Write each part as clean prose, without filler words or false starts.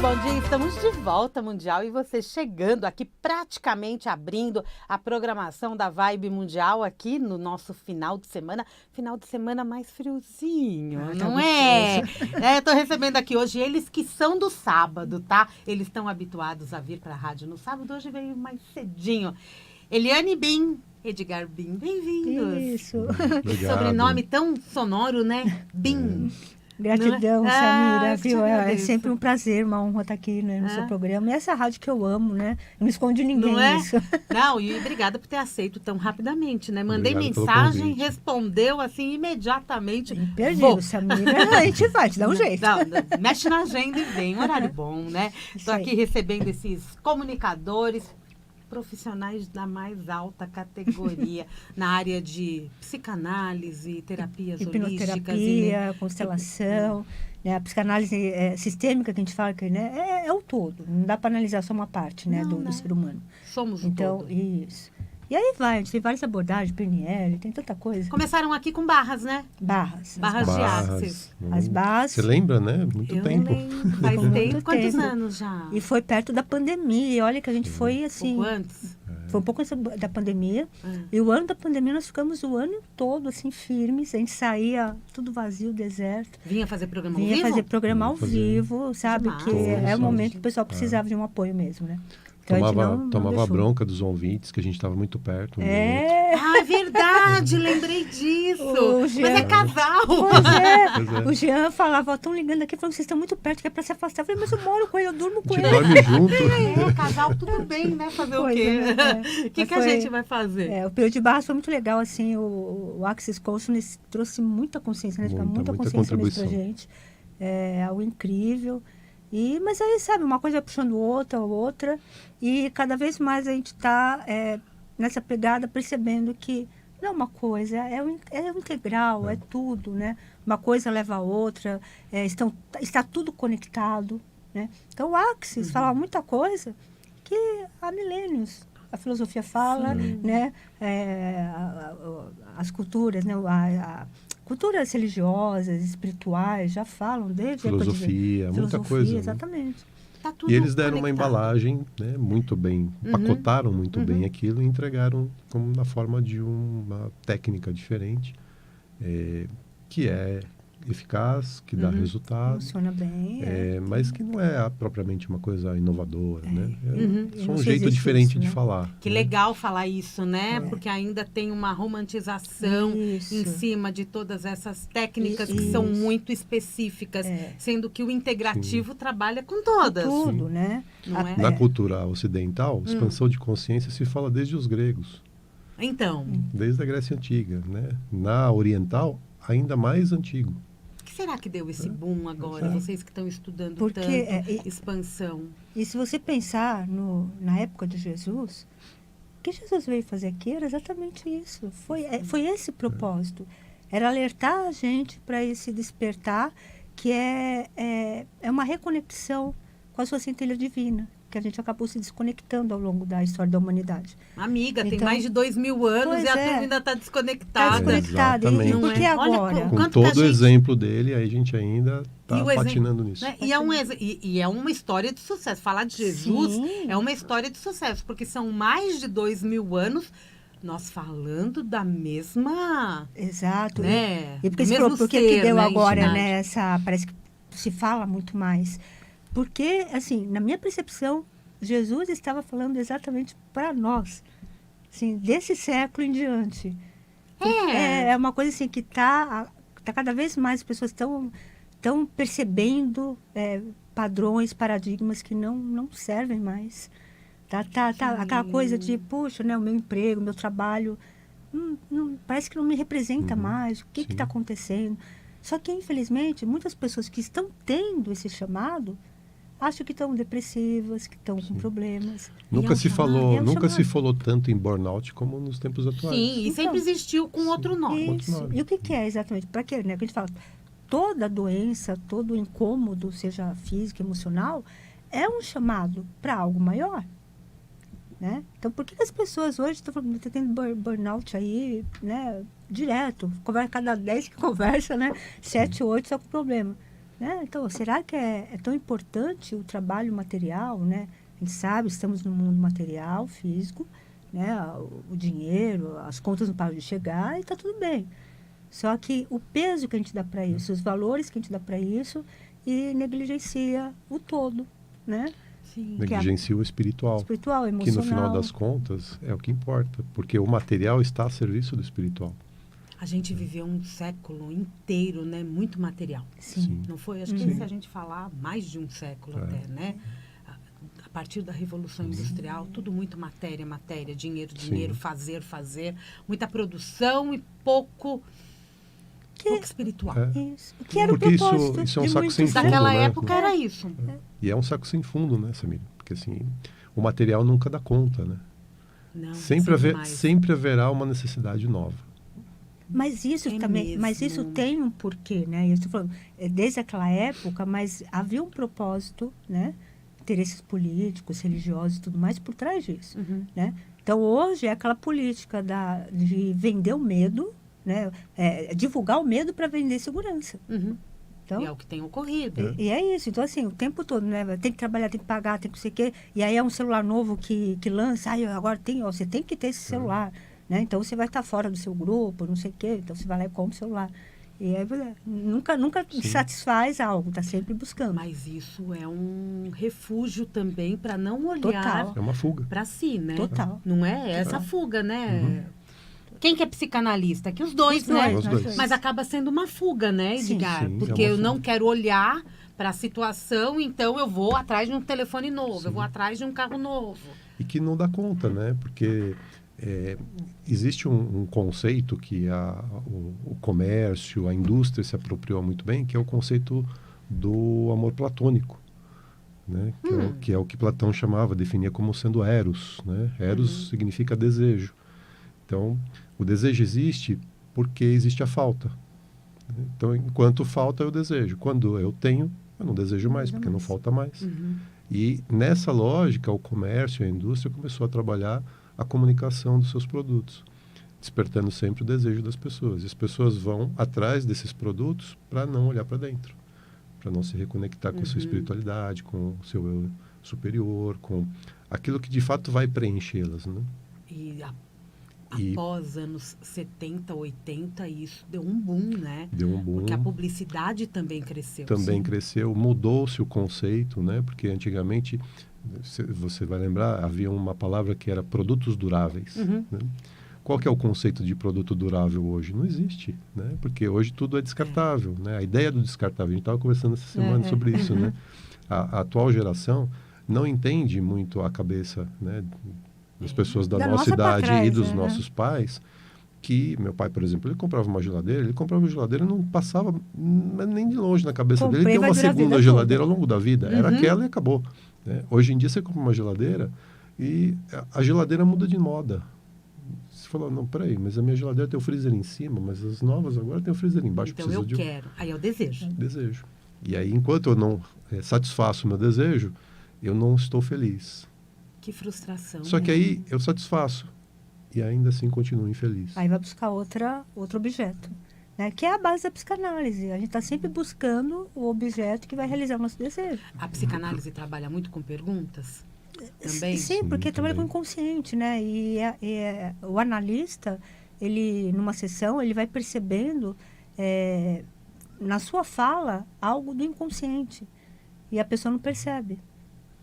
bom dia, estamos de volta Mundial e você chegando aqui praticamente abrindo a programação da Vibe Mundial aqui no nosso final de semana mais friozinho, não é? Tô recebendo aqui hoje eles que são do sábado, tá? Eles estão habituados a vir para a rádio no sábado, hoje veio mais cedinho. Eliane Bim, Edgar Bim, bem-vindos. Isso. Que sobrenome tão sonoro, né? Bim. Gratidão, Samira, viu? É agradeço. sempre um prazer, uma honra estar aqui, né, no seu programa. E essa rádio que eu amo, né? Não esconde ninguém Não é? isso. Não, e obrigada por ter aceito tão rapidamente, né? Mandei Obrigado pelo mensagem, convite. respondeu assim imediatamente. Imperdível, Samira. A gente vai, te dá um jeito. Não, mexe na agenda e vem, horário bom, né? Estou aqui recebendo esses comunicadores, profissionais da mais alta categoria na área de psicanálise, terapias holísticas. Hipnoterapia, constelação, né? A psicanálise sistêmica que a gente fala, que, né? É o todo. Não dá para analisar só uma parte, né? Não, do ser humano. Somos o Então, todo. isso. E aí vai, a gente tem várias abordagens, PNL, tem tanta coisa. Começaram aqui com barras, né? Barras. Barras de axis. As bases. Você lembra, né? Muito Eu tempo. lembro. Faz Muito tempo. Quantos tempo. anos já? E foi perto da pandemia. E olha que a gente foi assim. Pouco antes? Foi um pouco antes da pandemia. E o ano da pandemia nós ficamos o ano todo assim firmes. A gente saía tudo vazio, deserto. Vinha fazer programa ao Vinha vivo? fazer programa ao Fazer. vivo, sabe? Demais. Que Todos, é o momento que o todos. pessoal precisava de um apoio mesmo, né? Então, a gente não Tomava deixou. bronca dos ouvintes, que a gente estava muito perto. Ah, é verdade, lembrei disso. O Jean- Mas é casal. Pois é. Pois é. O Jean falava, estão ligando aqui, falando que vocês estão muito perto, que é para se afastar. Eu falei, mas eu moro com ele, eu durmo A com gente ele. dorme junto. É, casal, tudo bem, né? Fazer Pois o quê? é, né? O que Mas a foi- gente vai fazer? O período de Barras foi muito legal, assim, o Access Consciousness trouxe muita consciência, né? Muita consciência mesmo pra contribuição. gente. É algo incrível. Mas aí, sabe, uma coisa vai puxando outra, e cada vez mais a gente está nessa pegada, percebendo que não é uma coisa, é um integral, é tudo, né? Uma coisa leva a outra, está tudo conectado, né? Então, o Access fala muita coisa que há milênios a filosofia fala, né? As culturas, né? Culturas religiosas, espirituais, já falam desde a época de Filosofia, muita coisa. Né? Exatamente. Tá tudo E eles deram uma conectado. embalagem, né, muito bem, empacotaram muito bem aquilo e entregaram como na forma de uma técnica diferente, que é eficaz, que dá resultado, Funciona bem. mas que não é propriamente uma coisa inovadora, né? É só Não um se jeito existe diferente isso, de né? falar. Que né? legal falar isso, né? Porque ainda tem uma romantização Isso. em cima de todas essas técnicas que são Isso. muito específicas, sendo que o integrativo trabalha com todas. Tudo, né? Não é? Na cultura ocidental, expansão de consciência se fala desde os gregos, Então, desde a Grécia Antiga, né? Na oriental, ainda mais antigo. o que será que deu esse boom agora? Vocês que estão estudando Porque, tanto expansão. E se você pensar na época de Jesus, o que Jesus veio fazer aqui era exatamente isso. Foi esse propósito. Era alertar a gente para esse despertar, que é uma reconexão com a sua centelha divina, que a gente acabou se desconectando ao longo da história da humanidade. Amiga, tem Então, mais de 2000 anos pois e a é. turma ainda está Está desconectada. desconectada. Exatamente. E Não por que é? Olha agora? como- Com Quanto que a todo o gente- exemplo dele, aí a gente ainda está E o exemplo, patinando nisso. né? E é uma história de sucesso. Falar de Jesus Sim. é uma história de sucesso, porque são mais de 2000 anos nós falando da mesma... Exato. Né? E porque Do você falou, mesmo por que que ser, deu né, agora, entidade. né? Parece que se fala muito mais. Porque, assim, na minha percepção, Jesus estava falando exatamente para nós. Assim, desse século em diante. É uma coisa assim que tá cada vez mais as pessoas estão percebendo padrões, paradigmas que não servem mais. Tá aquela coisa de, puxa, né, o meu emprego, o meu trabalho, parece que não me representa mais. O que está acontecendo? Só que, infelizmente, muitas pessoas que estão tendo esse chamado acham que estão depressivas, que estão com problemas. Nunca se chamado. falou tanto em burnout como nos tempos atuais. Sim, e Então, sempre existiu com outro nome. Isso. nome. E o que é exatamente? Para quê? Né? Que a gente fala, toda doença, todo incômodo, seja físico, emocional, é um chamado para algo maior. Né? Então, por que as pessoas hoje estão tendo burnout aí, né? Direto? Cada 10 que conversa, né? 7, 8 estão com problema. Né? Então, será que é tão importante o trabalho material, né? A gente sabe, estamos no mundo material, físico, né? O dinheiro, as contas não param de chegar e está tudo bem. Só que o peso que a gente dá para isso, os valores que a gente dá para isso, e negligencia o todo, né? Sim. Negligencia o espiritual. Espiritual, Que emocional. no final das contas é o que importa, porque o material está a serviço do espiritual. A gente viveu um século inteiro, né? Muito material. Sim. Não foi? Acho que se a gente falar mais de um século até, né? A partir da Revolução Industrial, tudo muito matéria, matéria, dinheiro, dinheiro, fazer, muita produção e pouco espiritual. Isso. O que era o Porque propósito isso é um de saco muitos, sem né? fundo, Naquela né? época era isso. E é um saco sem fundo, né, Samir? Porque assim, o material nunca dá conta, né? Não, mais. Sempre haverá uma necessidade nova. Mas isso É também, mesmo. mas isso tem um porquê, né? Eu estou falando, desde aquela época, mas havia um propósito, né? Interesses políticos, religiosos e tudo mais por trás disso, né? Então, hoje é aquela política de vender o medo, né? Divulgar o medo para vender segurança. Então, E é o que tem ocorrido. e é isso. Então, assim, o tempo todo, né? Tem que trabalhar, tem que pagar, tem que não sei o quê. E aí é um celular novo que lança. Agora você tem que ter esse celular, né? Então, você vai estar fora do seu grupo, não sei o quê. Então, você vai lá e compra o celular. E aí, nunca satisfaz algo, está sempre buscando. Mas isso é um refúgio também para não olhar Total. É uma fuga. para si, né? Total. Não é essa fuga, né? Quem que é psicanalista? Que os dois, Os né? dois, Os dois. Mas acaba sendo uma fuga, né, Edgar? Sim, Porque é uma eu não fuga. quero olhar para a situação, então eu vou atrás de um telefone novo, eu vou atrás de um carro novo. E que não dá conta, né? Porque existe um conceito que o comércio, a indústria se apropriou muito bem, que é o conceito do amor platônico, né? Que é o que Platão definia como sendo eros, né? Eros significa desejo. Então, o desejo existe porque existe a falta. Então, enquanto falta, eu desejo. Quando eu tenho, eu não desejo mais, porque não falta mais. E nessa lógica, o comércio e a indústria começou a trabalhar a comunicação dos seus produtos, despertando sempre o desejo das pessoas. E as pessoas vão atrás desses produtos para não olhar para dentro, para não se reconectar com a sua espiritualidade, com o seu eu superior, com aquilo que de fato vai preenchê-las, né? E após anos 70, 80, isso deu um boom, né? Deu um boom. Porque a publicidade também cresceu. Também cresceu, mudou-se o conceito, né? Porque antigamente, você vai lembrar, havia uma palavra que era produtos duráveis. Né? Qual que é o conceito de produto durável hoje? Não existe, né? Porque hoje tudo é descartável, né? A ideia do descartável, a gente estava conversando essa semana sobre isso, né? A atual geração não entende muito a cabeça, né, das pessoas da nossa idade trás, e dos nossos pais, que meu pai, por exemplo, ele comprava uma geladeira e não passava nem de longe na cabeça dele ter uma segunda geladeira ao longo da vida. Era aquela e acabou. Né? Hoje em dia você compra uma geladeira e a geladeira muda de moda. Você fala, não, peraí, mas a minha geladeira tem o freezer em cima, mas as novas agora tem o freezer embaixo. Então eu quero. Aí é o desejo. Desejo. E aí, enquanto eu não satisfaço o meu desejo, eu não estou feliz. Que frustração. Só que aí eu satisfaço e ainda assim continuo infeliz. Aí vai buscar outro objeto, né? Que é a base da psicanálise. A gente está sempre buscando o objeto que vai realizar o nosso desejo. A psicanálise trabalha muito com perguntas também? Sim, porque trabalha com o também. inconsciente, né? O analista, ele numa sessão, ele vai percebendo na sua fala algo do inconsciente e a pessoa não percebe.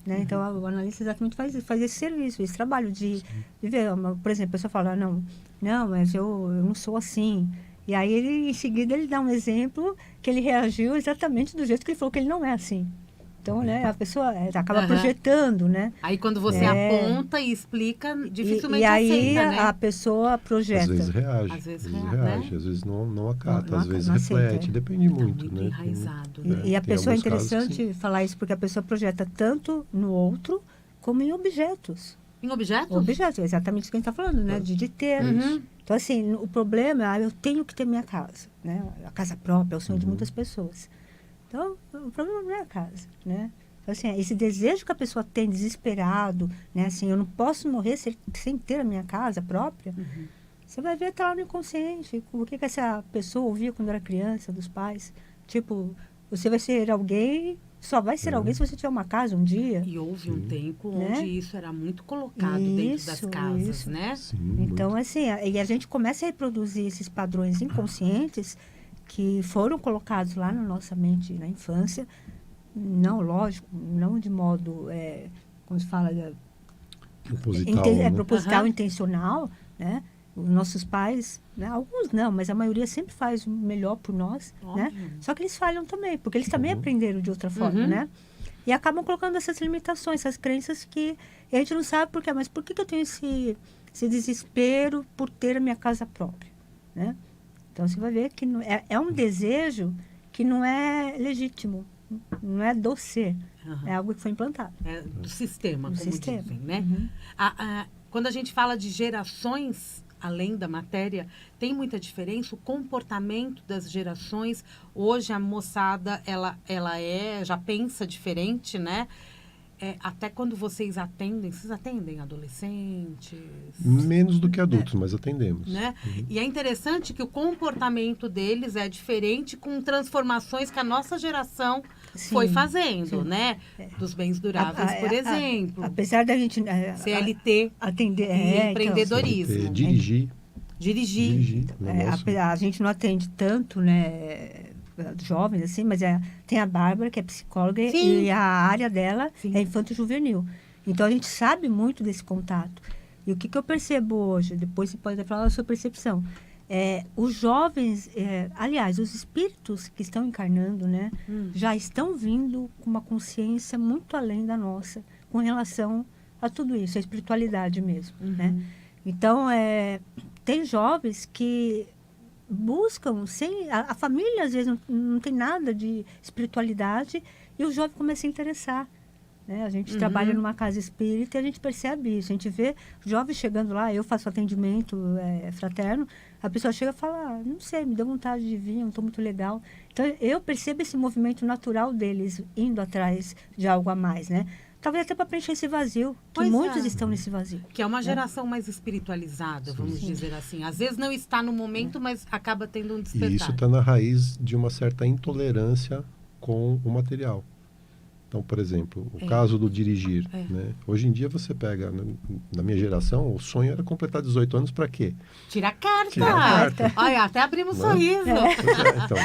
Né? Então, o analista exatamente faz esse serviço, esse trabalho de ver. Por exemplo, a pessoa fala, não, mas eu não sou assim. E aí, em seguida, ele dá um exemplo que ele reagiu exatamente do jeito que ele falou que ele não é assim. Então, né, a pessoa acaba projetando, né? Aí, quando você aponta e explica, dificilmente e aí, aceita, né? a pessoa projeta. Às vezes reage, Às vezes reage, né? às vezes não acata, Não às vezes aceita, reflete, depende muito, muito né? enraizado. E a tem pessoa é alguns casos que interessante falar isso porque a pessoa projeta tanto no outro como em objetos. Em objetos? Objetos, exatamente isso que a gente está falando, né? De ter. Então, assim, o problema é eu tenho que ter minha casa, né? A casa própria é o sonho de muitas pessoas. Então, o problema não é a casa, né? Então, assim, esse desejo que a pessoa tem desesperado, né? Assim, eu não posso morrer sem ter a minha casa própria. Você vai ver, tá lá no inconsciente. O que essa pessoa ouvia quando era criança, dos pais. Tipo, Você vai ser alguém, só vai ser alguém se você tiver uma casa um dia. E houve um tempo Né? onde isso era muito colocado dentro das Isso, casas, isso. né? Sim, Então, assim, e a gente começa a reproduzir esses padrões inconscientes que foram colocados lá na nossa mente na infância. Não, lógico, não de modo, como se fala, proposital, né? proposital, Aham. intencional, né? Os nossos pais, né? Alguns não, mas a maioria sempre faz o melhor por nós, né? Óbvio. Só que eles falham também, porque eles também Uhum. aprenderam de outra forma, Uhum. né? E acabam colocando essas limitações, essas crenças que a gente não sabe por quê. Mas por que eu tenho esse desespero por ter a minha casa própria, né? Então, você vai ver que é um desejo que não é legítimo, não é do ser, Aham. é algo que foi implantado. É do sistema, Do como sistema. dizem, né? Uhum. Quando a gente fala de gerações, além da matéria, tem muita diferença o comportamento das gerações. Hoje a moçada, ela já pensa diferente, né? Até quando vocês atendem adolescentes? Menos do que adultos, mas atendemos. Né? E é interessante que o comportamento deles é diferente com transformações que a nossa geração foi Sim, fazendo, sim. né? Dos bens duráveis, por exemplo. Apesar da gente CLT atender, e empreendedorismo. CLT, dirigir. Dirigir. A gente não atende tanto, né, jovens assim, mas tem a Bárbara, que é psicóloga, Sim. e a área dela Sim. é infanto-juvenil. Então, a gente sabe muito desse contato. E o que eu percebo hoje, depois você pode até falar da sua percepção, os jovens, aliás, os espíritos que estão encarnando, né, já estão vindo com uma consciência muito além da nossa, com relação a tudo isso, a espiritualidade mesmo, né? Então, tem jovens que buscam, a família às vezes não tem nada de espiritualidade e o jovem começa a interessar. Né? A gente trabalha numa casa espírita e a gente percebe isso. A gente vê jovens chegando lá, eu faço atendimento fraterno, a pessoa chega e fala, não sei, me deu vontade de vir, não estou muito legal. Então, eu percebo esse movimento natural deles indo atrás de algo a mais, né? Talvez até para preencher esse vazio, que Pois muitos é. estão nesse vazio. Que é uma geração mais espiritualizada, vamos dizer assim. Às vezes não está no momento, mas acaba tendo um despertar. E isso está na raiz de uma certa intolerância com o material. Então, por exemplo, o caso do dirigir. Né? Hoje em dia você pega, na minha geração, o sonho era completar 18 anos para quê? Tirar carta. Tirar carta. Olha, até abrimos um Não é? sorriso. Então,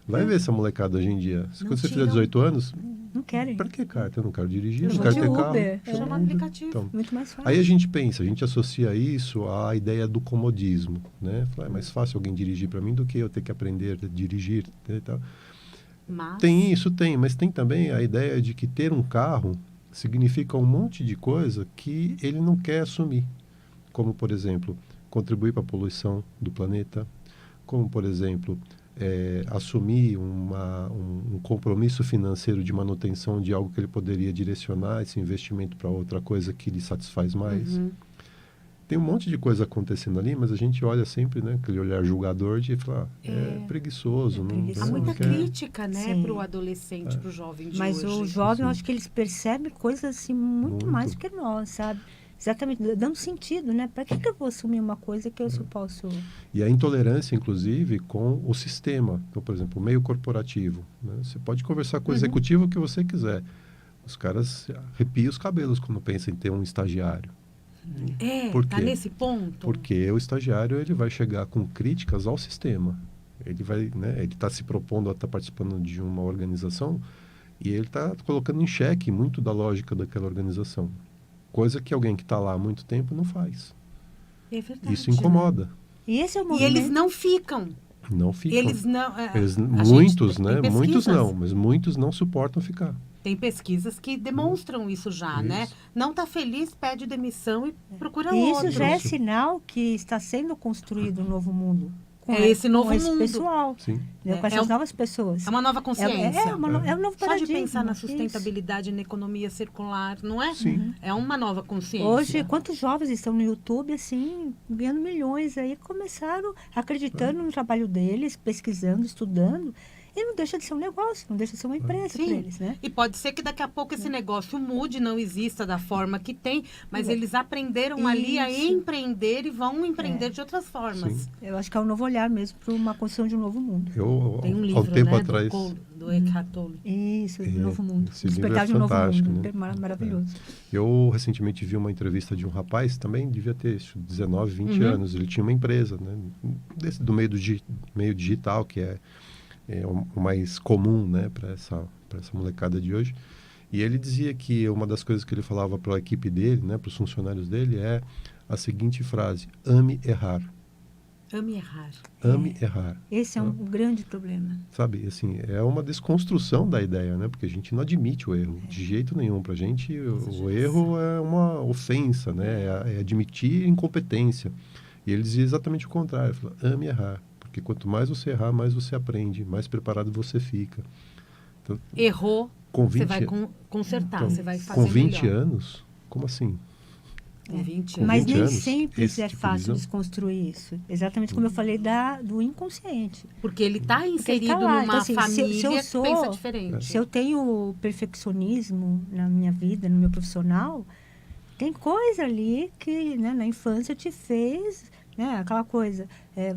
vai ver essa molecada hoje em dia. Quando você fizer 18 anos, Não querem. para que carta? Eu não quero dirigir, eu Eu não vou quero de ter carro. Uber. Chama Chama Uber. aplicativo. Então, Muito mais fácil. aí a gente pensa, a gente associa isso à ideia do comodismo, né? Fala, é mais fácil alguém dirigir para mim do que eu ter que aprender a dirigir, né, e tal. Mas Tem isso, mas tem também a ideia de que ter um carro significa um monte de coisa que ele não quer assumir. Como, por exemplo, contribuir para a poluição do planeta, como, por exemplo, assumir um compromisso financeiro de manutenção de algo que ele poderia direcionar esse investimento para outra coisa que lhe satisfaz mais. Tem um monte de coisa acontecendo ali, mas a gente olha sempre, né, aquele olhar julgador de falar, preguiçoso. preguiçoso. há Não muita quer. crítica, né, Sim. para o adolescente, para o jovem de Mas hoje. o jovem, Sim. eu acho que eles percebem coisas assim muito mais do que nós, sabe? Exatamente, dando sentido, né? Para que eu vou assumir uma coisa que eu só posso... E a intolerância, inclusive, com o sistema. Então, por exemplo, o meio corporativo. Né? Você pode conversar com o executivo que você quiser. Os caras arrepiam os cabelos quando pensam em ter um estagiário. Por Tá quê? nesse ponto? Porque o estagiário ele vai chegar com críticas ao sistema. Ele vai, né, ele está se propondo a estar participando de uma organização e ele está colocando em xeque muito da lógica daquela organização. Coisa que alguém que está lá há muito tempo não faz. É verdade. Isso incomoda. E esse é o E movimento... eles não ficam. Não ficam. Eles não. Muitos, tem né? pesquisas. Muitos não, mas muitos não suportam ficar. Tem pesquisas que demonstram isso já, né? Isso. Não tá feliz, pede demissão e procura E outro. isso já é sinal que está sendo construído um novo mundo. Com Esse novo com esse mundo. pessoal, Sim. né? Com essas novas pessoas. É uma nova consciência. É um novo Só de paradigma. pensar na isso. sustentabilidade na economia circular, não é? Sim. É uma nova consciência. Hoje, quantos jovens estão no YouTube, assim, ganhando milhões aí, começaram acreditando no trabalho deles, pesquisando, estudando, E não deixa de ser um negócio, não deixa de ser uma empresa para eles, né? E pode ser que daqui a pouco esse negócio mude, não exista da forma que tem, mas eles aprenderam ali a empreender e vão empreender de outras formas. Sim. Eu acho que é um novo olhar mesmo para uma construção de um novo mundo. Tem um há livro, um tempo né, atrás, do Eckhart Tolle. Isso, Novo Mundo. esse livro Despertar é de um Novo fantástico, Mundo. né? Maravilhoso. Eu recentemente vi uma entrevista de um rapaz, também devia ter 19, 20 anos. Ele tinha uma empresa, né? Do meio digital, que é o mais comum, né, para essa molecada de hoje. E ele dizia que uma das coisas que ele falava para a equipe dele, né, para os funcionários dele, é a seguinte frase: ame errar. Ame errar. Ame errar. Esse é um grande problema. Sabe, assim, é uma desconstrução da ideia, né? Porque a gente não admite o erro, de jeito nenhum. Para a gente, o erro é uma ofensa, né? É admitir incompetência. E ele dizia exatamente o contrário. Ele falou, ame errar. Porque quanto mais você errar, mais você aprende, mais preparado você fica. Então, Errou, com você 20, vai consertar, então, você vai fazer com 20 melhor. anos? Como assim? Com 20 Com anos. Mas 20 nem anos, sempre esse é tipo de fácil visão? desconstruir isso. Exatamente como eu falei do inconsciente. Porque ele está inserido lá. numa Então, assim, família se eu que sou- pensa diferente. Se eu tenho perfeccionismo na minha vida, no meu profissional, tem coisa ali que, né, na infância te fez, né, aquela coisa.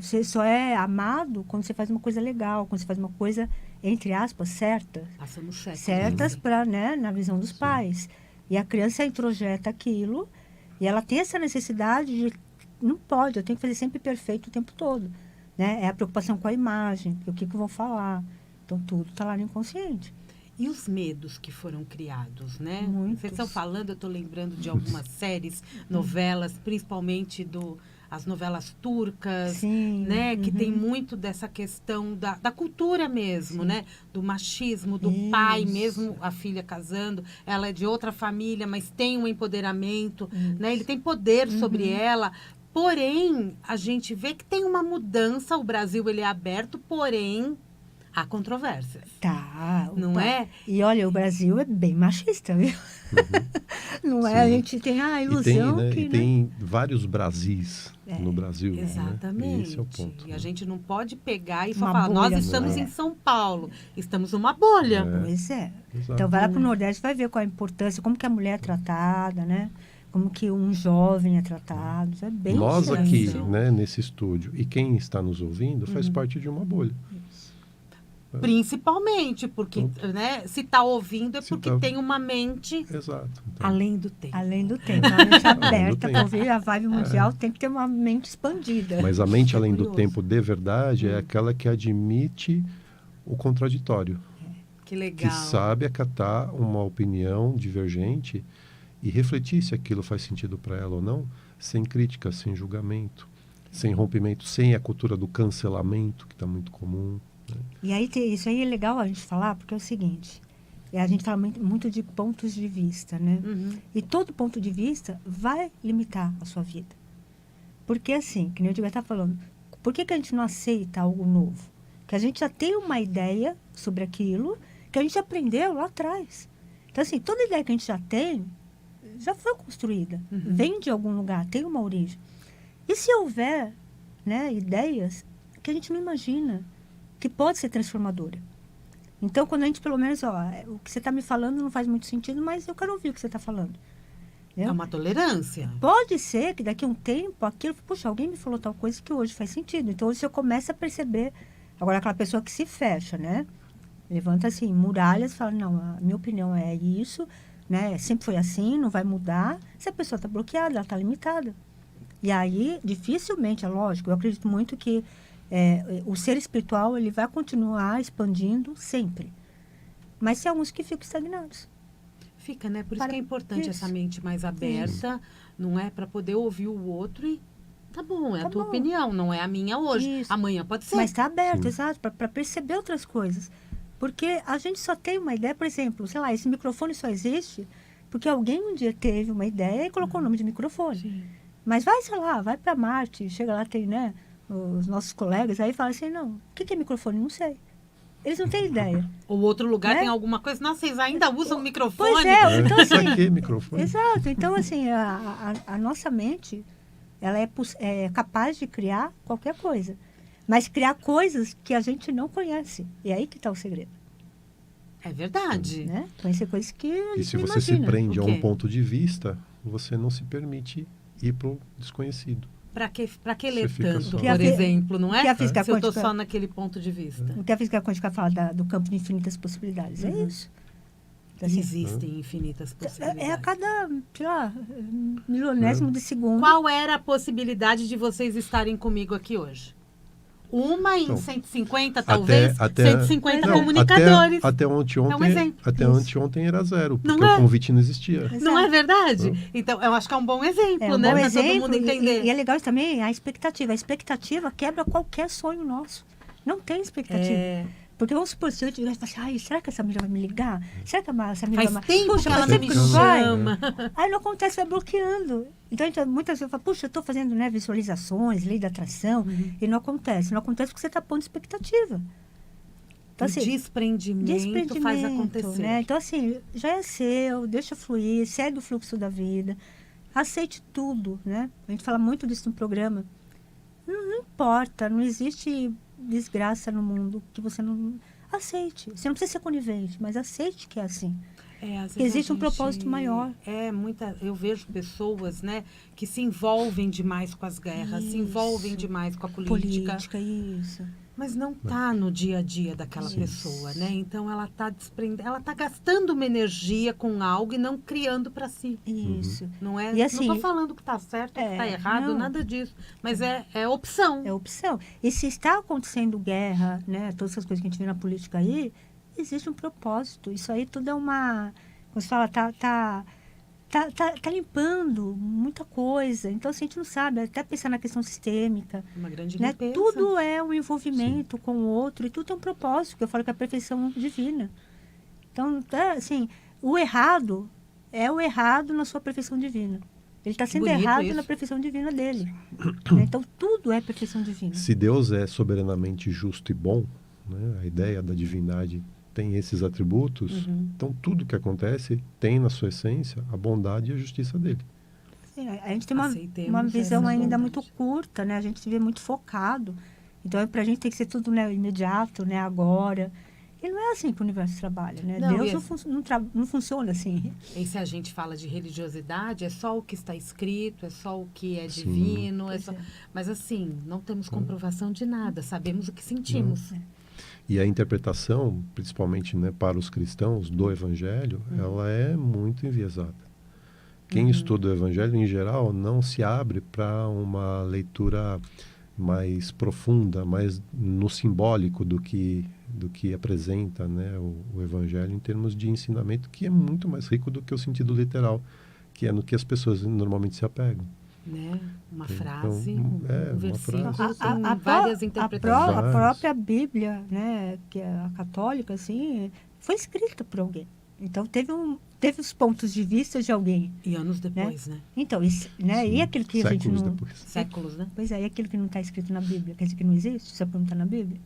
Você só é amado quando você faz uma coisa legal, quando você faz uma coisa, entre aspas, certa. Passamos séculos. Certas para, né, na visão dos pais. E a criança introjeta aquilo e ela tem essa necessidade de, não pode, eu tenho que fazer sempre perfeito o tempo todo. Né? É a preocupação com a imagem, o que vão falar. Então, tudo está lá no inconsciente. E os medos que foram criados, né? Muitos. Vocês estão falando, eu estou lembrando de algumas séries, novelas, principalmente as novelas turcas, Sim. né? Que tem muito dessa questão da cultura mesmo, né? Do machismo, do pai Isso. mesmo, a filha casando, ela é de outra família, mas tem um empoderamento, né? Ele tem poder sobre ela. Porém, a gente vê que tem uma mudança, o Brasil ele é aberto, porém há controvérsias. Tá. Não opa. é? E olha, o Brasil é bem machista, viu? Não é? A gente tem a ilusão né, que... e tem vários Brasis no Brasil. Exatamente. Né? Esse é o ponto. E a gente não pode pegar e só Uma falar, bolha, nós estamos não é? em São Paulo, estamos numa bolha. Pois é. Exato. Então, vai lá para o Nordeste, vai ver qual a importância, como que a mulher é tratada, né? Como que um jovem é tratado. Isso é bem Nós aqui, diferente. né, nesse estúdio, e quem está nos ouvindo, faz parte de uma bolha. Principalmente, porque né, se está ouvindo é Se porque tá- tem uma mente Exato. Então, além do tempo. Além do tempo, uma mente aberta tempo. para ouvir a vibe mundial, tem que ter uma mente expandida. mas a mente além do Curioso. tempo de verdade é aquela que admite o contraditório, Que que legal. sabe acatar uma opinião divergente e refletir se aquilo faz sentido para ela ou não, sem crítica, sem julgamento, sem rompimento, sem a cultura do cancelamento, que está muito comum. E aí, isso aí é legal a gente falar, porque é o seguinte, a gente fala muito de pontos de vista, né? Uhum. E todo ponto de vista vai limitar a sua vida. Porque assim, que nem o Diego está falando, por que a gente não aceita algo novo? Que a gente já tem uma ideia sobre aquilo que a gente aprendeu lá atrás. Então, assim, toda ideia que a gente já tem, já foi construída. Vem de algum lugar, tem uma origem. E se houver, né, ideias que a gente não imagina, que pode ser transformadora. Então, quando a gente, pelo menos, o que você está me falando não faz muito sentido, mas eu quero ouvir o que você está falando. É uma tolerância. Pode ser que daqui a um tempo, aquilo, puxa, alguém me falou tal coisa que hoje faz sentido. Então, hoje você começa a perceber. Agora, aquela pessoa que se fecha, né? Levanta, assim, muralhas e fala, não, a minha opinião é isso, né? Sempre foi assim, não vai mudar. Se a pessoa está bloqueada, ela está limitada. E aí, dificilmente, é lógico, eu acredito muito que o ser espiritual, ele vai continuar expandindo sempre. Mas tem alguns que ficam estagnados. Fica, né? Por isso que é importante Isso. essa mente mais aberta, não é? Para poder ouvir o outro e tá bom, é Tá a tua bom. opinião, não é a minha hoje. Isso. Amanhã pode ser. Mas está aberto, Sim. exato, para perceber outras coisas. Porque a gente só tem uma ideia, por exemplo, sei lá, esse microfone só existe porque alguém um dia teve uma ideia e colocou o nome de microfone. Sim. Mas vai, sei lá, vai para Marte, chega lá, tem, né, os nossos colegas, aí fala assim, não, o que é microfone? Não sei. Eles não têm ideia. Ou outro lugar Né? tem alguma coisa. Nossa, vocês ainda usam microfone? Pois é, então assim... Pra que microfone? Exato. Então, assim, a nossa mente, ela é capaz de criar qualquer coisa. mas criar coisas que a gente não conhece. E é aí que está o segredo. É verdade. Né? Conhecer coisas que a E gente se não você se imagina. prende a O quê? um ponto de vista, você não se permite ir para o desconhecido. Pra que Você ler fica tanto, só- Que a por fi- exemplo, não que é? a física Se eu tô quântica- só naquele ponto de vista. O que a física quântica fala do campo de infinitas possibilidades. É Uhum. isso. Então, assim, Existem infinitas possibilidades. é a cada, sei lá, milionésimo de segundo. Qual era a possibilidade de vocês estarem comigo aqui hoje? Uma em Então, 150, talvez? até- 150 Não, comunicadores. Até É um exemplo. até Isso. anteontem era 0, Não porque é? o convite não existia. Não é Exato. verdade? Então, eu acho que é um bom exemplo, É um né? bom Para todo exemplo, mundo entender. e é legal isso também a expectativa. A expectativa quebra qualquer sonho nosso. Não tem expectativa. É, Porque vamos supor, se eu tivesse assim, ai, será que essa menina vai me ligar? Será que essa menina faz vai tempo Puxa, que ela faz não tempo me que não vai. chama. Aí não acontece, vai bloqueando. Então, muitas vezes eu falo, puxa, eu estou fazendo, né, visualizações, lei da atração, Uhum. e não acontece. Não acontece porque você está pondo expectativa. Então, O assim, desprendimento faz acontecer. né? Então, assim, já é seu, deixa fluir, segue o fluxo da vida, aceite tudo, né? A gente fala muito disso no programa. Não importa, não existe desgraça no mundo que você não... Aceite. Você não precisa ser conivente, mas aceite que é assim. É, às vezes Existe a um propósito maior. Eu vejo pessoas, né, que se envolvem demais com as guerras, se envolvem Isso. demais com a política, Política, isso. mas não tá no dia a dia daquela Isso. pessoa, né? Então ela tá ela tá gastando uma energia com algo e não criando para si. Isso. Não é? E assim- não tô falando que tá certo, que tá errado, não. nada disso, mas é opção. É opção. E se está acontecendo guerra, né, todas essas coisas que a gente vê na política aí, existe um propósito. Isso aí tudo é uma... Como se fala, tá limpando muita coisa. Então, assim, a gente não sabe, até pensar na questão sistêmica, Uma grande né? limpeza. Tudo é um envolvimento com o outro e tudo tem um propósito, que eu falo que é a perfeição divina. Então, assim, o errado é o errado na sua perfeição divina. Ele está sendo bonito errado isso. na perfeição divina dele. Né? Então, tudo é perfeição divina. Se Deus é soberanamente justo e bom, né, a ideia da divindade tem esses atributos, então tudo que acontece tem na sua essência a bondade e a justiça dele. Sim, a gente tem Aceitemos uma visão essa ainda bondade. muito curta, né? A gente se vê muito focado. Então, para a gente tem que ser tudo, né, imediato, né, agora. E não é assim que o universo trabalha, né? Não, Deus e não funciona assim. E se a gente fala de religiosidade, é só o que está escrito, é só o que é Sim. divino, é Pois só... é. Mas assim, não temos comprovação de nada, sabemos o que sentimos. E a interpretação, principalmente, né, para os cristãos do Evangelho, ela é muito enviesada. Quem estuda o Evangelho, em geral, não se abre para uma leitura mais profunda, mais no simbólico do que apresenta, né, o Evangelho em termos de ensinamento, que é muito mais rico do que o sentido literal, que é no que as pessoas normalmente se apegam. Né? Uma Então, frase, é, um uma versículo, frase. tem A várias interpretações. a Várias. própria Bíblia, né, que é a católica, assim, foi escrita por alguém. Então, teve os pontos de vista de alguém. E anos depois, né? Então, isso, né? E aquilo que a gente Séculos não... depois. Séculos, né? Pois é, e aquilo que não está escrito na Bíblia, quer dizer que não existe? Só porque não está na Bíblia?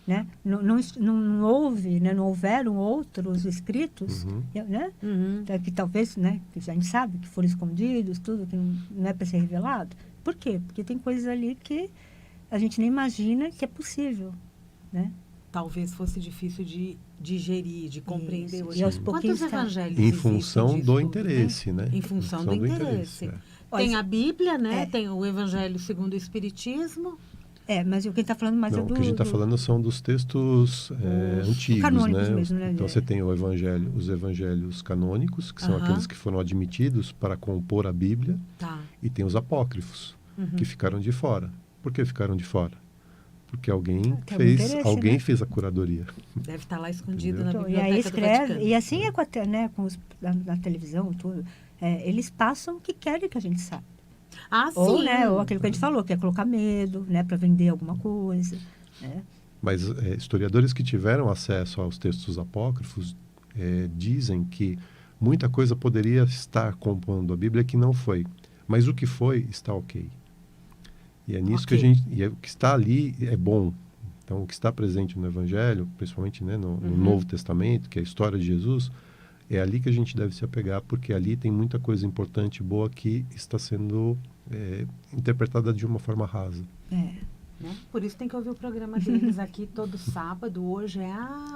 Né? Não houve, né? Não houveram outros escritos, Uhum. né? Uhum. Que talvez, né? Que a gente sabe que foram escondidos, tudo que não é para ser revelado. Por quê? Porque tem coisas ali que a gente nem imagina que é possível, né? Talvez fosse difícil de digerir, de compreender Isso. hoje. E aos Quantos pouquinhos tá. evangelhos Em existem função disso do tudo, interesse, né? Em função do interesse. é. Tem a Bíblia, né? É. Tem o Evangelho segundo o Espiritismo. Mas o que está falando mais Não, é do... o que a gente está falando são dos textos antigos, canônicos né? mesmo, né? Então você tem os evangelhos canônicos, que são Aham. aqueles que foram admitidos para compor a Bíblia, Tá. e tem os apócrifos, Uhum. que ficaram de fora. Por que ficaram de fora? Porque alguém Tem algum interesse, né? fez a curadoria. Deve estar lá escondido Entendeu? na Então, e biblioteca aí do escreve, Vaticano. e assim é com né, na televisão, tudo. Eles passam o que querem que a gente saiba. Ah, sim. Ou aquilo que a gente falou, que é colocar medo, né, para vender alguma coisa. Né? Mas historiadores que tiveram acesso aos textos apócrifos dizem que muita coisa poderia estar compondo a Bíblia que não foi. Mas o que foi está ok. E é nisso que o que está ali é bom. Então, o que está presente no Evangelho, principalmente, né, no Novo Testamento, que é a história de Jesus, é ali que a gente deve se apegar, porque ali tem muita coisa importante e boa que está sendo interpretada de uma forma rasa. Né? Por isso tem que ouvir o programa deles aqui todo sábado. Hoje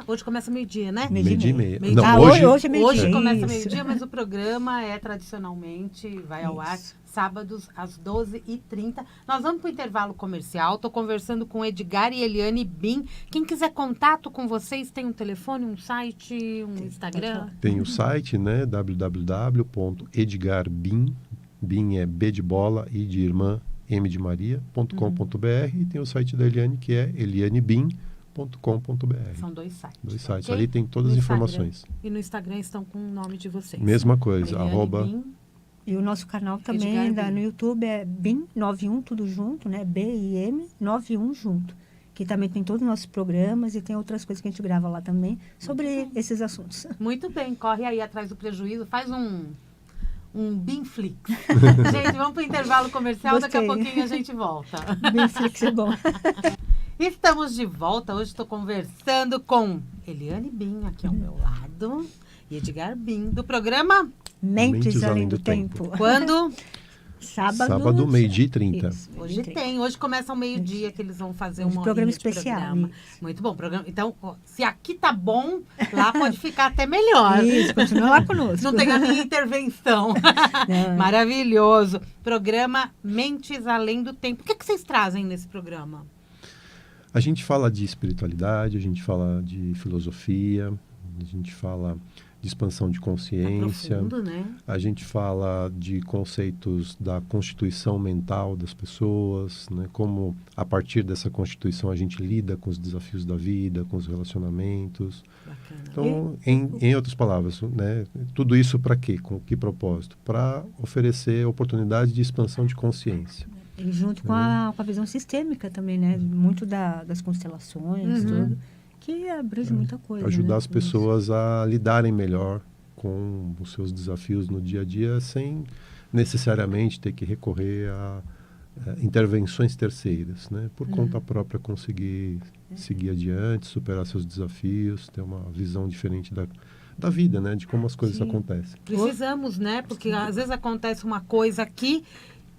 hoje começa meio-dia, né? Meio-dia e meia. Meio-dia. Não, hoje é Hoje meio-dia. começa Isso. meio-dia, mas o programa tradicionalmente vai ao ar Isso. sábados às 12h30. Nós vamos para o intervalo comercial. Estou conversando com Edgar e Eliane Bin. Quem quiser contato com vocês, tem um telefone, um site, um Instagram? Tem o site, né? www.edgarbin, Bin é B de bola, I de irmã, M de Maria.com.br, e tem o site da Eliane, que é elianebin.com.br. São 2 sites. Dois sites. Ok? Ali tem todas No as Instagram. informações. E no Instagram estão com o nome de vocês. Mesma coisa, Eliane arroba... Bin. E o nosso canal também Edgar Bin. no YouTube é BIM91, tudo junto, né? BIM 91 junto. Que também tem todos os nossos programas e tem outras coisas que a gente grava lá também sobre esses assuntos. Muito bem, corre aí atrás do prejuízo, faz um Binflix. Gente, vamos para o intervalo comercial, daqui a Gostei. pouquinho a gente volta. BIMFlix é bom. Estamos de volta, hoje estou conversando com Eliane Bin, aqui ao meu lado, e Edgar Bin, do programa Mentes Além do Tempo. Quando? Sábado, meio-dia e 30. Isso, Hoje meio-dia e 30. tem, hoje começa ao meio-dia que eles vão fazer Hoje uma programa horinha de especial, programa. isso. Muito bom, programa. Então, ó, se aqui tá bom, lá pode ficar até melhor. Isso, continua lá conosco. Não tem a minha intervenção. Não. Maravilhoso. Programa Mentes Além do Tempo. O que vocês trazem nesse programa? A gente fala de espiritualidade, a gente fala de filosofia, a gente fala de expansão de Tá consciência, profundo, né? a gente fala de conceitos da constituição mental das pessoas, né? Como a partir dessa constituição a gente lida com os desafios da vida, com os relacionamentos. Bacana. Então, em outras palavras, né? Tudo isso para quê? Com que propósito? Para oferecer oportunidade de expansão de consciência. E junto com a visão sistêmica também, né? Muito das constelações, tudo. Que abrange muita coisa. Ajudar né? as pessoas a lidarem melhor com os seus desafios no dia a dia sem necessariamente ter que recorrer a intervenções terceiras, né? Por conta própria conseguir seguir adiante, superar seus desafios, ter uma visão diferente da vida, né? De como as coisas Sim. acontecem. Precisamos, né? Porque às vezes acontece uma coisa aqui,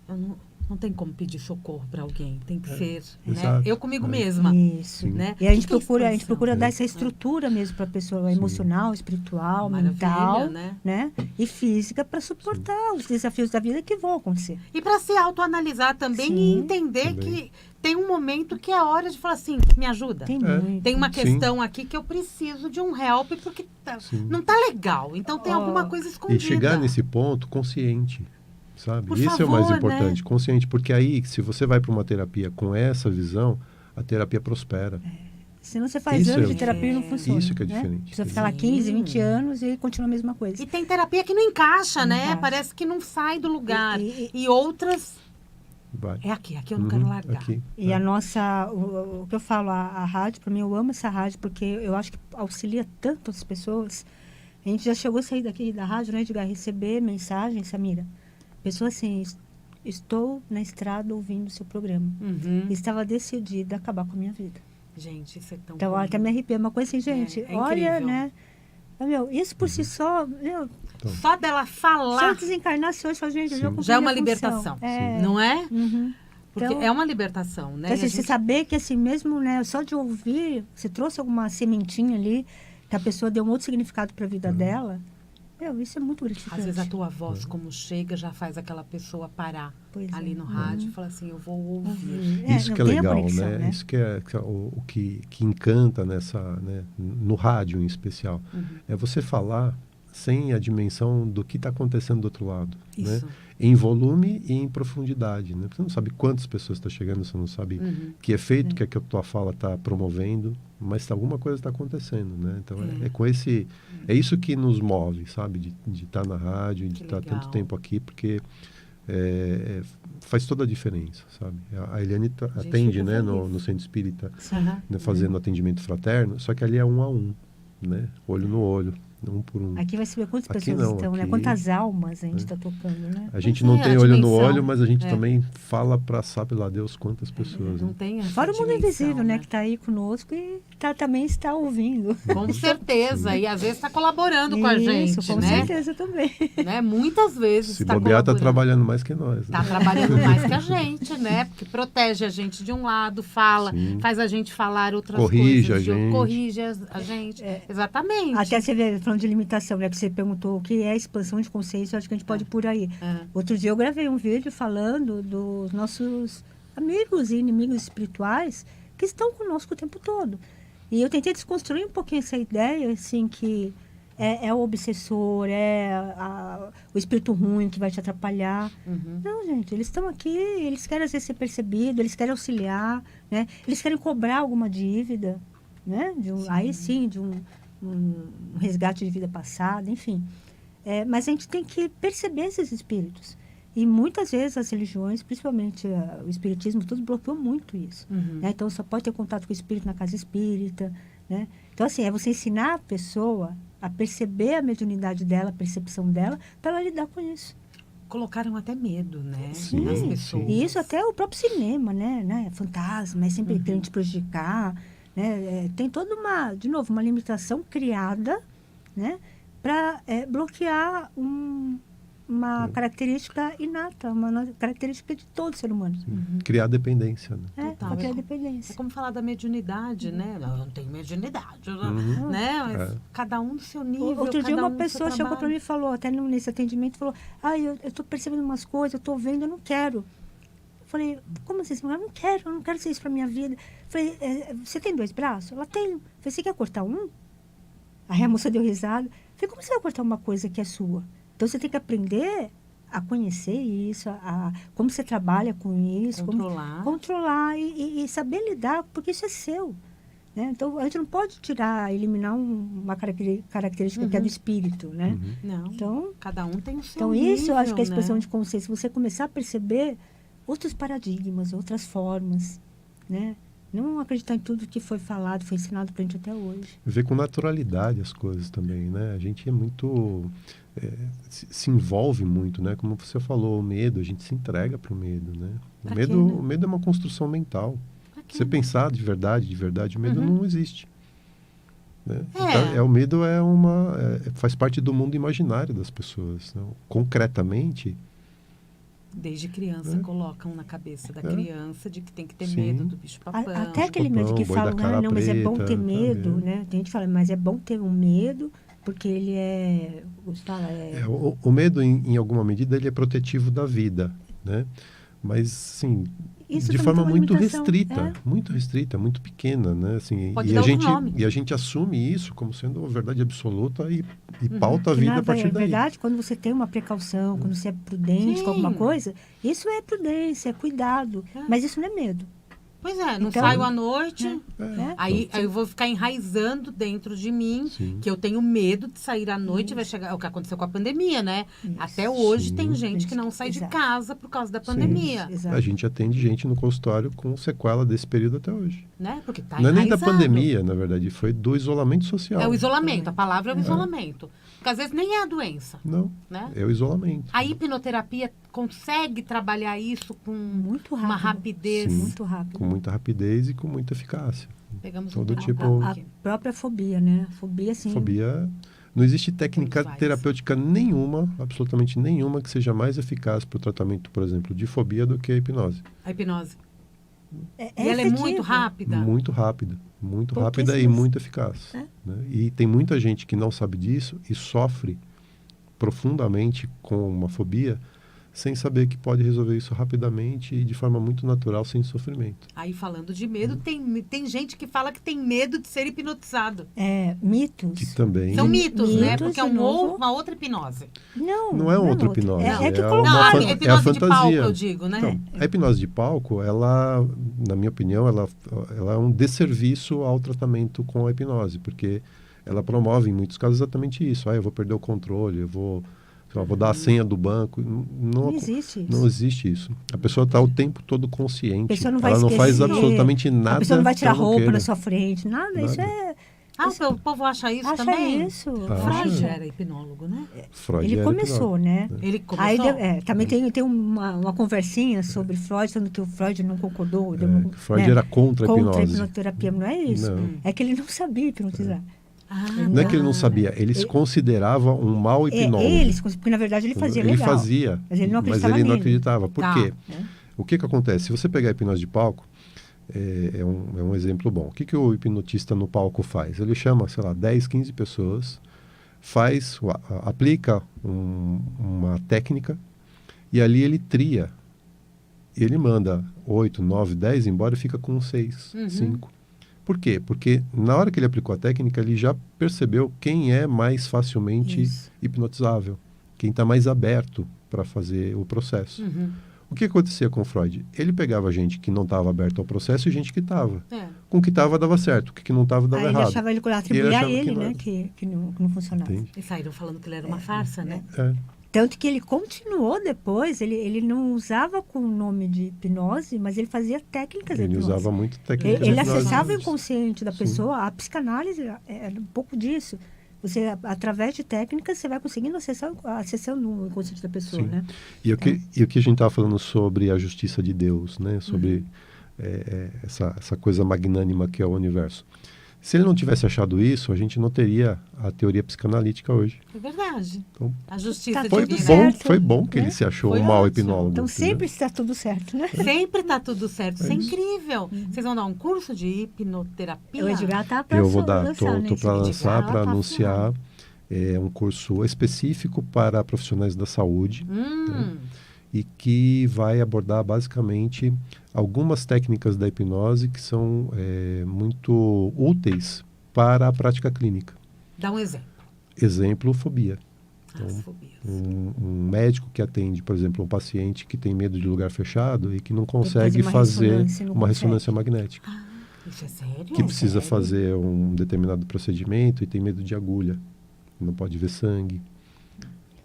eu não tem como pedir socorro para alguém, tem que ser, né? Exato. Eu comigo mesma, Isso. Sim. né? E a gente Que é procura expansão? dar essa estrutura mesmo para a pessoa emocional, espiritual, Maravilha, mental, né? E física para suportar os desafios da vida que vão acontecer. E para se autoanalisar também Sim. e entender Também. que tem um momento que é hora de falar assim, me ajuda. Tem É. muito. Tem uma Sim. questão aqui que eu preciso de um help porque Sim. não tá legal. Então tem alguma coisa escondida. E chegar nesse ponto consciente, sabe? Por Isso é o mais favor, importante, né? consciente, porque aí, se você vai para uma terapia com essa visão, a terapia prospera. Senão você faz Isso anos é- de terapia e não funciona. isso que é né? diferente. A pessoa fica lá Sim. 15, 20 anos e continua a mesma coisa. E tem terapia que não encaixa, Não né? encaixa. Parece que não sai do lugar. E- E outras, Vai. é aqui eu não quero largar. Aqui. E a nossa, o que eu falo, a rádio, para mim, eu amo essa rádio, porque eu acho que auxilia tanto as pessoas. A gente já chegou a sair daqui da rádio, né, Edgar, receber mensagens, Samira. Pessoa assim, estou na estrada ouvindo o seu programa. Uhum. Estava decidida a acabar com a minha vida. Gente, isso é tão Então, bom. até me arrepia. Uma coisa assim, gente, é olha, incrível. né? Meu, isso por si só, Só dela se eu falar desencarnasse hoje, fala, gente, eu já Sim. cumpri já é minha uma função. libertação, É. não é? Uhum. Porque Então- é uma libertação, né? Então, assim, E a você gente- saber que, assim, mesmo, né, só de ouvir, você trouxe alguma sementinha ali, que a pessoa deu um outro significado para a vida dela, isso é muito gratificante. Às vezes a tua voz, como chega, já faz aquela pessoa parar Pois ali é. no rádio e falar assim, eu vou ouvir. Isso não que é tem a legal, conexão, né? Isso que é o que encanta nessa, né? No rádio em especial. É você falar sem a dimensão do que está acontecendo do outro lado, né? Isso. Em volume e em profundidade, né? Você não sabe quantas pessoas estão chegando, você não sabe que efeito que a tua fala está promovendo, mas alguma coisa está acontecendo, né? Então é isso que nos move, sabe? De estar na rádio, de Que estar legal. tanto tempo aqui, porque faz toda a diferença, sabe? A Eliane atende, fica né, feliz. no Centro Espírita, Aham. né, fazendo atendimento fraterno, só que ali é 1 a 1, né? Olho no olho. um por um. Aqui vai saber quantas Aqui pessoas não, estão, né? aqui- Quantas almas a gente está tocando, né? A gente Pois não é, tem a olho no dimensão. olho, mas a gente É. também fala para sabe lá Deus quantas pessoas. Não Né? tem essa Fora o mundo dimensão, invisível, né? Que está aí conosco e também está ouvindo. Com certeza. E às vezes está colaborando com a gente, Isso, com né? certeza também. Né? Muitas vezes Se está bobear, tá colaborando. trabalhando mais que nós. Né? Tá trabalhando mais que a gente, né? Porque protege a gente de um lado, fala, Sim. faz a gente falar outras Corrige coisas. a gente. Corrige a gente. Exatamente. Até você vê, falando de limitação, né? Que você perguntou o que é expansão de consciência, eu acho que a gente pode ir por aí. É. Outro dia eu gravei um vídeo falando dos nossos amigos e inimigos espirituais que estão conosco o tempo todo. E eu tentei desconstruir um pouquinho essa ideia, assim, que é o obsessor, o espírito ruim que vai te atrapalhar. Uhum. Não, gente, eles estão aqui, eles querem às vezes ser percebidos, eles querem auxiliar, né? Eles querem cobrar alguma dívida, né? Aí sim, de um resgate de vida passada, enfim. Mas a gente tem que perceber esses espíritos. E muitas vezes as religiões, principalmente o espiritismo, tudo bloqueou muito isso. Uhum. Né? Então, só pode ter contato com o espírito na casa espírita, né? Então, assim, é você ensinar a pessoa a perceber a mediunidade dela, a percepção dela, para ela lidar com isso. Colocaram até medo, né? Sim, nas sim. pessoas. E isso até o próprio cinema, né? Fantasma, é sempre querendo te prejudicar, né? Tem toda de novo, uma limitação criada, né? Para bloquear uma característica inata, uma característica de todo ser humano. Criar dependência. Né? Total, Qualquer É dependência. como falar da mediunidade, né? Eu não tenho mediunidade, Uhum. né? Mas É. cada um do seu nível. Outro dia cada uma um do seu pessoa chegou para trabalho. mim e falou, até nesse atendimento, falou, eu estou percebendo umas coisas, eu estou vendo, eu não quero. Eu falei, como assim? Eu não quero ser isso para minha vida. Eu falei, você tem 2 braços? Ela tem. Eu falei, você quer cortar um? Aí a moça deu risada. Eu falei, como você vai cortar uma coisa que é sua? Então você tem que aprender a conhecer isso, como você trabalha com isso, Controlar. controlar e saber lidar, porque isso é seu. Né? Então, a gente não pode eliminar uma característica que é do espírito, né? Uhum. Não. Então, Cada um tem o seu então nível, isso eu acho que é a expansão né? de consciência. Você começar a perceber outros paradigmas, outras formas, né? Não acreditar em tudo que foi falado, foi ensinado pra gente até hoje. Ver com naturalidade as coisas também, né? A gente é muito... se envolve muito, né? Como você falou, o medo, a gente se entrega para o medo, né? Pra quê, né? O medo é uma construção mental. Pra quê, Você né? pensar de verdade, o medo não existe. Né? É. Então, o medo faz parte do mundo imaginário das pessoas. Né? Concretamente, Desde criança colocam na cabeça da criança de que tem que ter Sim. medo do bicho-papão. Até aquele medo que boi da falam, cara não, mas é bom preta, ter medo, sabe? né? Tem gente que fala, mas é bom ter um medo, porque ele é... Gustavo, o medo, em alguma medida, ele é protetivo da vida, né? Mas, assim, Isso de também forma tem uma muito limitação, restrita, muito pequena, né? Assim, Pode e dar a outro gente nome. e a gente assume isso como sendo a verdade absoluta e pauta a Que vida na a partir daí. verdade, quando você tem uma precaução, quando você é prudente Sim. com alguma coisa, isso é prudência, é cuidado. É. Mas isso não é medo. Pois é, não Então, saio à noite, né? aí eu vou ficar enraizando dentro de mim, Sim. que eu tenho medo de sair à noite, vai chegar, é o que aconteceu com a pandemia, né? Até hoje Sim. tem gente que não sai de Exato. casa por causa da pandemia, Exato. A gente atende gente no consultório com sequela desse período até hoje. né? Porque tá Não é nem da enraizado. pandemia, na verdade, foi do isolamento social. É o isolamento, a palavra é o isolamento. Porque às vezes nem é a doença, Não, né? é o isolamento. A hipnoterapia consegue trabalhar isso com Muito rápido. uma rapidez. Sim. Muito rápido. Com muita rapidez e com muita eficácia. Pegamos Todo um tempo tipo- A aqui. própria fobia, né? Fobia, sim. Fobia... Não existe técnica Temos várias. terapêutica nenhuma, absolutamente nenhuma, que seja mais eficaz para o tratamento, por exemplo, de fobia do que a hipnose. A hipnose. É E ela é efetivo. muito rápida. Muito rápida e Pouquíssimas. muito eficaz. É. Né? E tem muita gente que não sabe disso e sofre profundamente com uma fobia sem saber que pode resolver isso rapidamente e de forma muito natural, sem sofrimento. Aí, falando de medo, tem gente que fala que tem medo de ser hipnotizado. Mitos. Que também São mitos, né? Mitos, Porque é de novo. uma outra hipnose. não é outra hipnose. É que é colocaram. Não, a fan- hipnose é a de palco, fantasia. eu digo, né? Então, a hipnose de palco, ela, na minha opinião, ela é um desserviço ao tratamento com a hipnose, porque ela promove, em muitos casos, exatamente isso. Eu vou perder o controle, eu vou dar a senha do banco. Não existe isso. Não existe isso. A pessoa está o tempo todo consciente. A pessoa não vai ela não faz esquecer. absolutamente nada. A pessoa não vai tirar que ela roupa queira. na sua frente. Nada. Isso Nada. é o povo acha isso Acha também? isso. Freud acha. era hipnólogo, né? Freud Ele era começou, né? Ele Aí começou? também tem uma conversinha sobre Freud, sendo que o Freud não concordou. Freud era contra a contra a hipnose. hipnoterapia, não é isso. Não. É que ele não sabia hipnotizar. Não é que ele não sabia, ele se considerava um mau hipnólogo. Porque na verdade ele fazia Ele legal. fazia, Mas ele não mas acreditava ele não nele. acreditava. Por Tá. quê? O que acontece? Se você pegar a hipnose de palco, é um exemplo bom. O que o hipnotista no palco faz? Ele chama, sei lá, 10, 15 pessoas, aplica uma técnica e ali ele tria. E ele manda 8, 9, 10 embora e fica com 6, 5. Por quê? Porque na hora que ele aplicou a técnica, ele já percebeu quem é mais facilmente hipnotizável, quem está mais aberto para fazer o processo. O que acontecia com o Freud? Ele pegava gente que não estava aberta ao processo e gente que estava. Com o que estava dava certo, o que não estava dava Aí errado. ele achava ele atribuir a achava ele, que não né? era. Que não funcionava. Entende? E saíram falando que ele era uma farsa, né? Tanto que ele continuou depois, ele não usava com o nome de hipnose, mas ele fazia técnicas de Ele hipnose. usava muito técnica de Ele hipnose. acessava o inconsciente da Sim. pessoa. A psicanálise é um pouco disso. Você, através de técnicas, você vai conseguindo acessando o inconsciente da pessoa, Sim. né? E o que a gente estava falando sobre a justiça de Deus, né? Sobre essa coisa magnânima que é o universo. Se ele não tivesse achado isso, a gente não teria a teoria psicanalítica hoje. É verdade. Então, A justiça Tá foi tudo divina. certo, foi bom que né? ele se achou Foi um mau ótimo. hipnólogo. Então, entendeu? sempre está tudo certo, né? Sempre tá tudo certo. Isso é incrível. Vocês vão dar um curso de hipnoterapia? O Edgar tá para Eu vou dar, lançar, tô né? para lançar, Edgar para tá anunciar um curso específico para profissionais da saúde e que vai abordar basicamente algumas técnicas da hipnose que são muito úteis para a prática clínica. Dá um exemplo. Exemplo, fobia. As fobias. Um médico que atende, por exemplo, um paciente que tem medo de lugar fechado e que não consegue uma fazer ressonância, não uma consegue. ressonância magnética. Isso é sério? Que precisa sério? fazer um determinado procedimento e tem medo de agulha. Não pode ver sangue.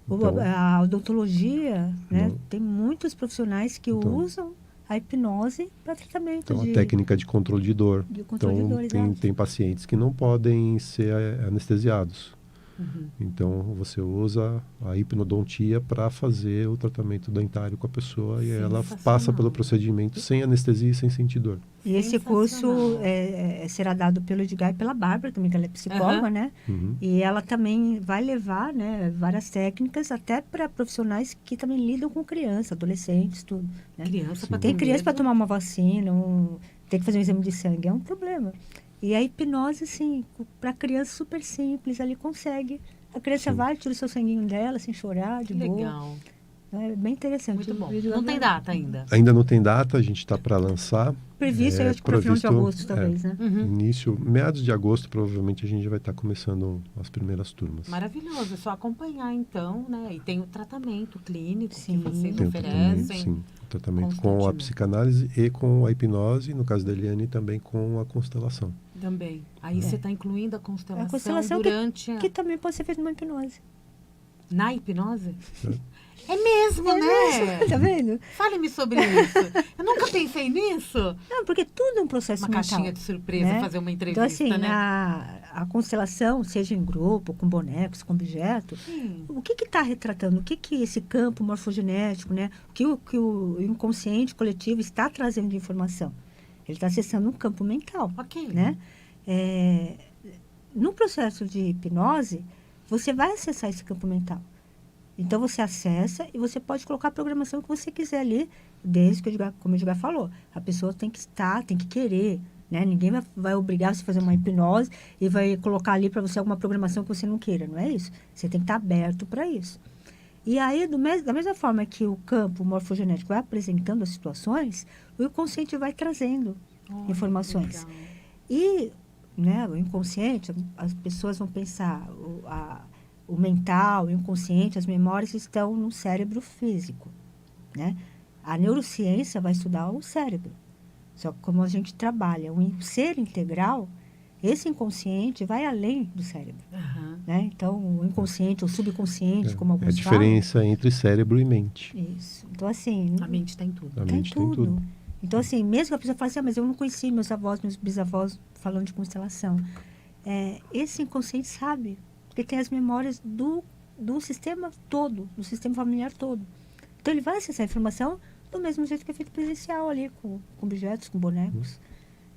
Então, A odontologia, né? Não. Tem muitos profissionais que Então. usam a hipnose para tratamento então de... a técnica de controle de dor. de controle de Então, dor, tem, exato. tem pacientes que não podem ser anestesiados. Então, você usa a hipnodontia para fazer o tratamento dentário com a pessoa e ela Sensacional. passa pelo procedimento sem anestesia e sem sentir dor. E esse curso Sensacional. será dado pelo Edgar e pela Bárbara também, que ela é psicóloga, né? Uhum. E ela também vai levar, né, várias técnicas até para profissionais que também lidam com criança, adolescentes, tudo. Né? Criança pra Tem ter criança para medo. tomar uma vacina, tem que fazer um exame de sangue, é um problema. E a hipnose, assim, para criança super simples, ali consegue. A criança Sim. vai, tira o seu sanguinho dela, sem chorar, de boa. Legal. É bem interessante. Muito bom. O vídeo Não tem vai- data ainda. Ainda não tem data, a gente está para lançar. Previsto, eu acho que para final de previsto, agosto, talvez, né? Início, meados de agosto, provavelmente a gente já vai estar começando as primeiras turmas. Maravilhoso. É só acompanhar, então, né? E tem o tratamento clínico Sim. que vocês Tem o tratamento, oferecem. sim. O tratamento com a constantemente. psicanálise e com a hipnose, no caso da Eliane, também com a constelação. Também. Aí você está incluindo a constelação, A constelação durante a... Que também pode ser feita numa hipnose. Na hipnose? É mesmo, né? Tá vendo? Fale-me sobre isso. Eu nunca pensei nisso. Não, porque tudo é um processo Uma mental. caixinha de surpresa, né? fazer uma entrevista, Então, assim, né? a constelação, seja em grupo, com bonecos, com objeto, Sim. o que está retratando? O que esse campo morfogenético, né? O que o inconsciente coletivo está trazendo de informação? Ele está acessando um campo mental, Ok. né? No processo de hipnose, você vai acessar esse campo mental. Então, você acessa e você pode colocar a programação que você quiser ali, desde que, como o Edgar falou, a pessoa tem que estar, tem que querer, né? Ninguém vai obrigar você a fazer uma hipnose e vai colocar ali para você alguma programação que você não queira, não é isso? Você tem que estar aberto para isso. E aí, da mesma forma que o campo morfogenético vai apresentando as situações, o inconsciente vai trazendo Olha, informações. que legal. E, né, o inconsciente, as pessoas vão pensar, o mental, o inconsciente, as memórias estão no cérebro físico, né? A neurociência vai estudar o cérebro. Só que como a gente trabalha o ser integral, esse inconsciente vai além do cérebro, Aham. né? Então, o inconsciente, o subconsciente, como É a alguns diferença entre cérebro e mente. falam. Isso. Então, assim, A mente está em tudo. A tem mente tem tudo. tudo. Então, assim, mesmo que a pessoa fale assim, mas eu não conheci meus avós, meus bisavós falando de constelação. esse inconsciente sabe, porque tem as memórias do sistema todo, do sistema familiar todo. Então, ele vai acessar a informação do mesmo jeito que é feito presencial ali, com objetos, com bonecos.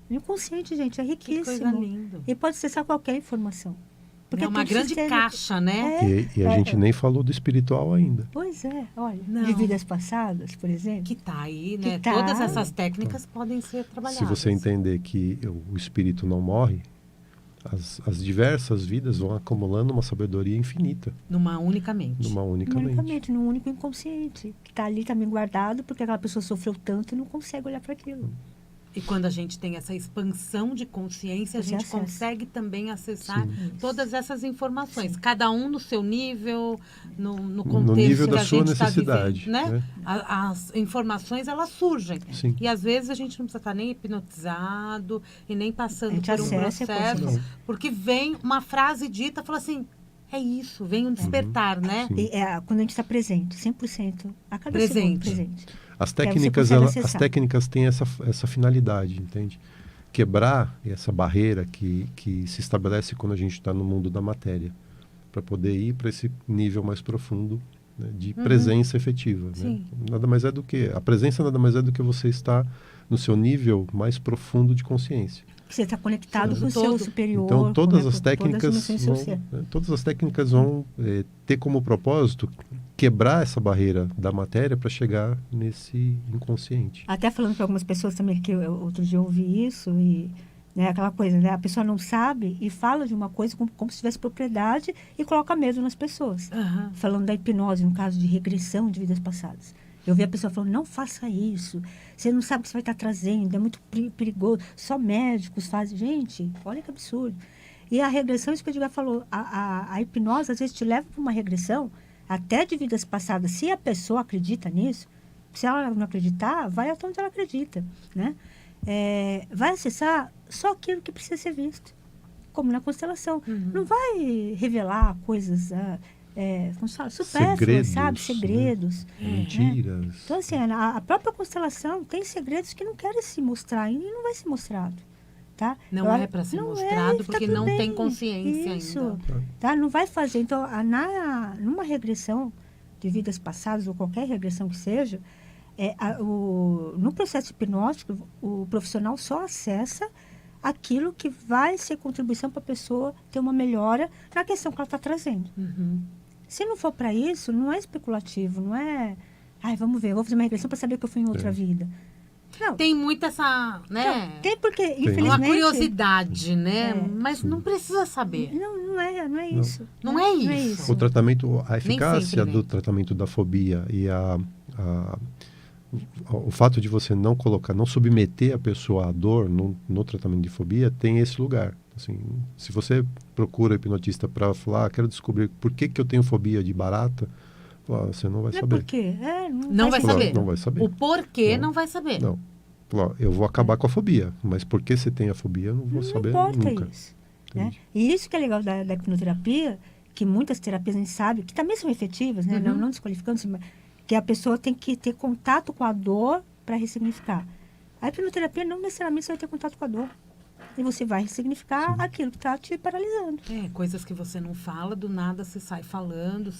O inconsciente, gente, é riquíssimo. Que coisa linda. E pode acessar qualquer informação. Porque É uma todo grande sistema- caixa, né? E a gente nem falou do espiritual ainda. Pois é, olha, Não. de vidas passadas, por exemplo. Que tá aí, né? Que tá. Todas essas técnicas podem ser trabalhadas. Se você entender que o espírito não morre, as diversas vidas vão acumulando uma sabedoria infinita Numa única mente. numa única mente. Unicamente, num único inconsciente. Que está ali também guardado, porque aquela pessoa sofreu tanto e não consegue olhar para aquilo. E quando a gente tem essa expansão de consciência, a Você gente acessa. consegue também acessar Sim. todas essas informações. Sim. Cada um no seu nível, no contexto No nível que da a sua gente tá necessidade. vivendo, né? Né? As informações, elas surgem. Sim. E às vezes a gente não precisa estar nem hipnotizado e nem A passando gente por um acessa a processo. consciência. Porque vem uma frase dita, fala assim, é isso, vem um despertar, né? Sim. E quando a gente está presente, 100%, a cada Presente. segundo presente. As você técnicas, consegue as acessar. técnicas têm essa finalidade, entende? Quebrar essa barreira que se estabelece quando a gente está no mundo da matéria, para poder ir para esse nível mais profundo, né, de presença efetiva. Né? Sim. Nada mais é do que a presença nada mais é do que você estar no seu nível mais profundo de consciência. Que você está conectado Sim. com o seu Todo. superior. Então todas com as técnicas dimensões do seu ser. todas as técnicas vão ter como propósito quebrar essa barreira da matéria para chegar nesse inconsciente. Até falando para algumas pessoas também, que outro dia eu ouvi isso, e né, aquela coisa, né? A pessoa não sabe e fala de uma coisa como se tivesse propriedade e coloca medo nas pessoas. Aham. Falando da hipnose, no caso de regressão de vidas passadas. Eu vi a pessoa falando, não faça isso, você não sabe o que você vai estar trazendo, é muito perigoso, só médicos fazem. Gente, olha que absurdo. E a regressão, isso que o Edgar falou, a hipnose às vezes te leva para uma regressão, até de vidas passadas, se a pessoa acredita nisso. Se ela não acreditar, vai até onde ela acredita, né? Vai acessar só aquilo que precisa ser visto, como na constelação. Não vai revelar coisas, como se fala, supérfluas, Segredos, sabe? né? Segredos. Mentiras. Então, assim, a própria constelação tem segredos que não querem se mostrar e não vai ser mostrado, tá? Não é para ser não mostrado, tá porque tudo não bem. tem consciência Isso, ainda. tá? Não vai fazer. Então, numa regressão de vidas passadas, ou qualquer regressão que seja, no processo hipnótico, o profissional só acessa aquilo que vai ser contribuição para a pessoa ter uma melhora na questão que ela está trazendo. Uhum. Se não for para isso, não é especulativo, não é... Ai, vamos ver, eu vou fazer uma regressão para saber que eu fui em outra vida. Não, Tem muito essa, né? não, tem porque, Uma infelizmente... curiosidade, né? Mas Sim. não precisa saber. Não é isso. Não né? é isso. O tratamento, a eficácia sempre, né? do tratamento da fobia e o fato de você não submeter a pessoa à dor no tratamento de fobia tem esse lugar. Assim, se você procura o hipnotista para falar, quero descobrir por que eu tenho fobia de barata, você não vai Não é saber. por quê? Não vai faz saber. sentido. Não vai saber. O porquê Não. não vai saber. Não. Eu vou acabar com a fobia, mas por que você tem a fobia, eu não vou Não saber importa nunca. isso. Né? Entende? E isso que é legal da hipnoterapia, que muitas terapias a gente sabe, que também são efetivas, né? Uhum. Não desqualificando, mas que a pessoa tem que ter contato com a dor para ressignificar. A hipnoterapia não necessariamente você vai ter contato com a dor. E você vai ressignificar aquilo que está te paralisando. Coisas que você não fala, do nada você sai falando.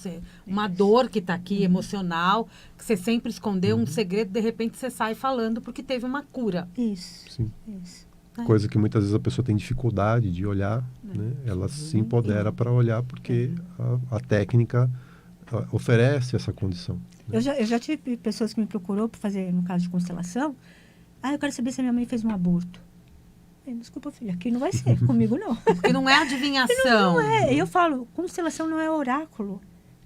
Uma dor que está aqui, emocional, que você sempre escondeu, um segredo, de repente você sai falando porque teve uma cura. Isso. Sim. Isso. Coisa que muitas vezes a pessoa tem dificuldade de olhar, né? Ela se empodera para olhar porque a técnica oferece essa condição. Eu já tive pessoas que me procurou para fazer, no caso de constelação, eu quero saber se a minha mãe fez um aborto. Desculpa, filha, aqui não vai ser, comigo não. Porque não é adivinhação. Não é, eu falo, constelação não é oráculo,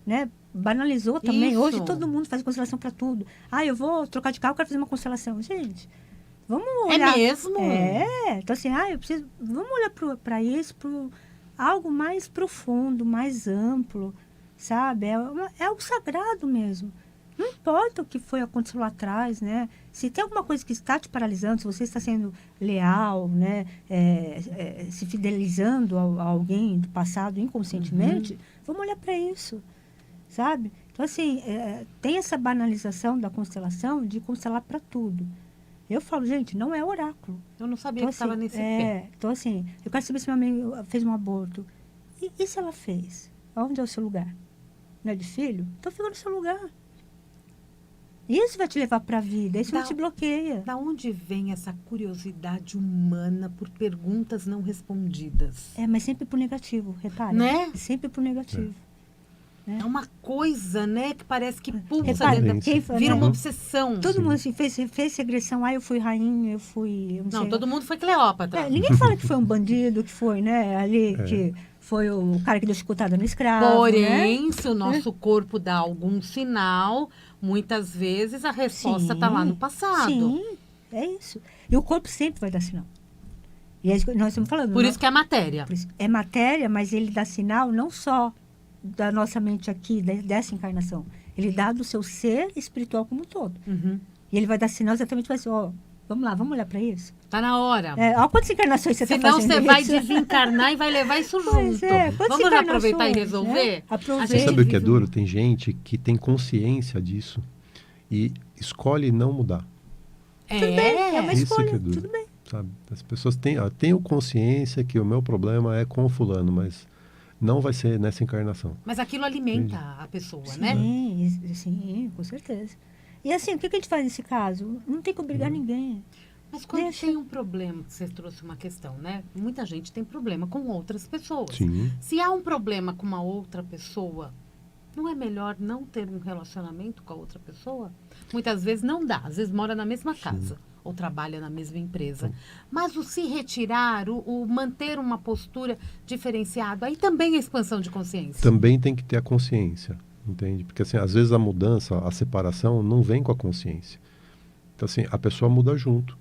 né? Banalizou também, Isso. hoje todo mundo faz constelação para tudo. Eu vou trocar de carro, quero fazer uma constelação. Gente, vamos olhar. É mesmo? Então assim, vamos olhar para isso, para algo mais profundo, mais amplo, sabe? É algo sagrado mesmo. Não importa o que foi acontecido lá atrás, né? Se tem alguma coisa que está te paralisando, se você está sendo leal, né? Se fidelizando a alguém do passado inconscientemente, vamos olhar para isso, sabe? Então, assim, tem essa banalização da constelação de constelar para tudo. Eu falo, gente, não é oráculo. Eu não sabia Então, que estava assim, nesse pé. então, assim, eu quero saber se minha mãe fez um aborto. E se ela fez? Onde é o seu lugar? Não é de filho? Então fica no seu lugar. Isso vai te levar para a vida, isso não te bloqueia. Da onde vem essa curiosidade humana por perguntas não respondidas? Mas sempre pro negativo, repare. Né? Sempre pro negativo. É uma coisa, né, que parece que pulsa Repare, dentro. Vira uma obsessão. Todo mundo assim, fez regressão. Eu fui rainha, eu fui... Eu não, todo mundo foi Cleópatra. Ninguém fala que foi um bandido, que foi, né, ali, que foi o cara que deu chicotada no escravo. Porém, né? se o nosso corpo dá algum sinal, muitas vezes a resposta está lá no passado. Sim, é isso. E o corpo sempre vai dar sinal. E é isso que nós estamos falando. Por isso que é matéria. É matéria, mas ele dá sinal não só da nossa mente aqui, dessa encarnação. Ele dá do seu ser espiritual como um todo. Uhum. E ele vai dar sinal exatamente para assim, vamos lá, vamos olhar para isso. Tá na hora. Olha quantas encarnações você está fazendo. Senão você vai desencarnar e vai levar isso junto. Vamos aproveitar e resolver? Né? Você sabe o que é duro? Tem gente que tem consciência disso e escolhe não mudar. Tudo bem, é uma escolha, isso que é duro, tudo bem. Sabe? As pessoas têm consciência que o meu problema é com o fulano, mas não vai ser nessa encarnação. Mas aquilo alimenta a pessoa, né? Sim, com certeza. E assim, o que a gente faz nesse caso? Não tem que obrigar ninguém. Mas quando tem um problema, você trouxe uma questão, né? Muita gente tem problema com outras pessoas. Sim. Se há um problema com uma outra pessoa, não é melhor não ter um relacionamento com a outra pessoa? Muitas vezes não dá. Às vezes mora na mesma casa. Ou trabalha na mesma empresa. Mas o se retirar, o manter uma postura diferenciada, aí também é expansão de consciência. Também tem que ter a consciência, entende? Porque assim, às vezes a mudança, a separação não vem com a consciência. Então assim, a pessoa muda junto.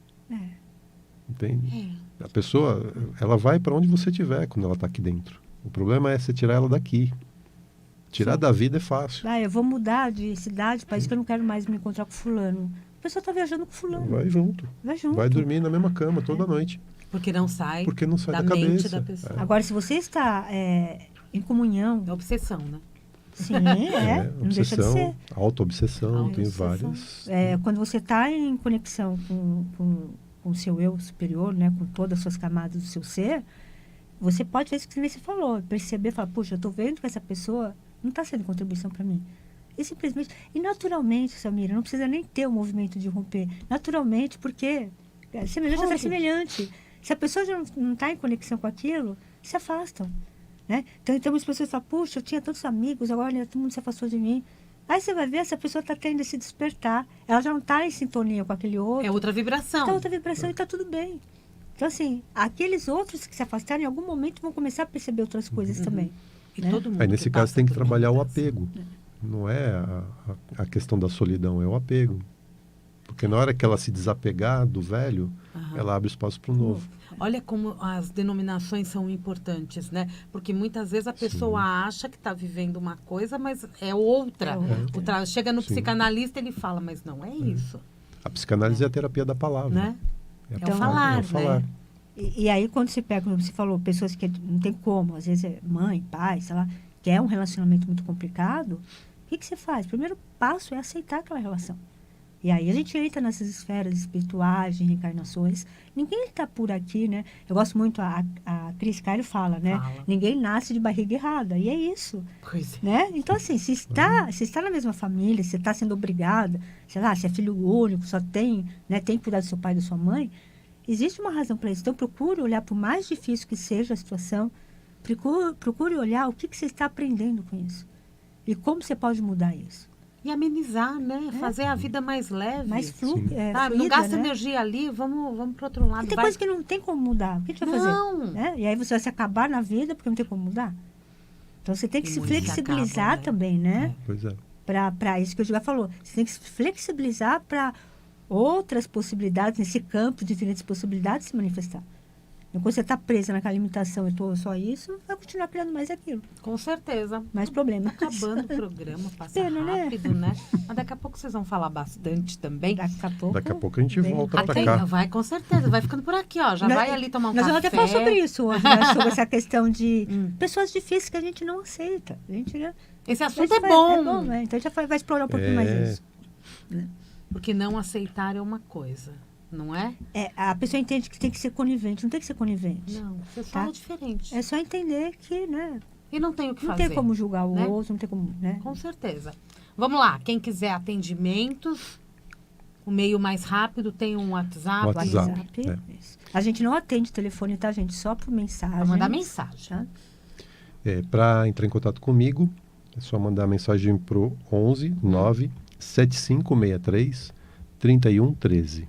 Entende? A pessoa, ela vai para onde você estiver quando ela está aqui dentro. O problema é você tirar ela daqui. Tirar da vida é fácil. Eu vou mudar de cidade, país que eu não quero mais me encontrar com fulano. A pessoa está viajando com fulano. Vai junto. Vai dormir na mesma cama toda noite. Porque não sai, da mente cabeça. da pessoa. Agora, se você está em comunhão... É obsessão, né? Sim, não deixa de ser. Auto-obsessão, tem várias. Quando você está em conexão com o seu eu superior, né, com todas as suas camadas do seu ser, você pode ver isso que você falou, perceber, falar, puxa, eu estou vendo que essa pessoa não está sendo contribuição para mim. E simplesmente, e naturalmente, Samira, não precisa nem ter o movimento de romper. Naturalmente, porque semelhante é semelhante. Se a pessoa já não está em conexão com aquilo, se afastam. Né? Então, as pessoas falam, puxa, eu tinha tantos amigos, agora todo mundo se afastou de mim. Aí você vai ver, essa pessoa está tendo esse despertar. Ela já não está em sintonia com aquele outro. É outra vibração. Está outra vibração e está tudo bem. Então, assim, aqueles outros que se afastaram, em algum momento vão começar a perceber outras coisas também. E todo mundo Aí, nesse caso, tem que trabalhar o apego. Não é a questão da solidão, é o apego. Porque na hora que ela se desapegar do velho, ela abre espaço para o novo. Olha como as denominações são importantes, né? Porque muitas vezes a pessoa acha que está vivendo uma coisa, mas é outra. Chega no psicanalista e ele fala, mas não é isso. A psicanálise é a terapia da palavra. Né? É o falar, né? E aí, quando você pega, como você falou, pessoas que não tem como, às vezes é mãe, pai, sei lá, que é um relacionamento muito complicado, o que você faz? O primeiro passo é aceitar aquela relação. E aí a gente entra nessas esferas espirituais, de reencarnações. Ninguém está por aqui, né? Eu gosto muito, a Cris Cairo fala, né? Ninguém nasce de barriga errada. E é isso. Pois é. Né? Então, assim, se está na mesma família, se está sendo obrigada, sei lá, se é filho único, só tem que cuidar do seu pai e da sua mãe, existe uma razão para isso. Então, procure olhar, por mais difícil que seja a situação, procure olhar o que você está aprendendo com isso. E como você pode mudar isso. E amenizar, né? Fazer a vida mais leve. Mais fluida, não gasta energia ali, vamos para outro lado. E tem coisa que não tem como mudar. O que a gente vai fazer? Né? E aí você vai se acabar na vida porque não tem como mudar. Então você tem que se flexibilizar também, né? Pois é. Para isso que o Gilberto falou. Você tem que se flexibilizar para outras possibilidades, nesse campo de diferentes possibilidades se manifestar. Quando você está presa naquela limitação e só isso, vai continuar criando mais aquilo. Com certeza. Mais problemas. Acabando o programa, passa rápido, né? Mas daqui a pouco vocês vão falar bastante também. Daqui a pouco a gente volta para cá. Vai, com certeza. Vai ficando por aqui, ó. Já vai ali tomar um café. Nós vamos até falar sobre isso hoje, né? Sobre essa questão de pessoas difíceis que a gente não aceita. A gente, né? Esse assunto é bom. É bom, né? Então a gente vai explorar um pouquinho mais isso. Né? Porque não aceitar é uma coisa. não é? A pessoa entende que tem que ser conivente. Não tem que ser conivente. Não, você Tá. fala diferente. É só entender que, né? E não tem o que Não fazer. tem como julgar o né? outro, não tem como, né? Com certeza. Vamos lá, quem quiser atendimentos, o meio mais rápido tem um WhatsApp. WhatsApp. Isso. A gente não atende telefone, tá, gente? Só por mensagem. Pra mandar mensagem. Tá? Para entrar em contato comigo, é só mandar mensagem pro 11 9 7563 3113.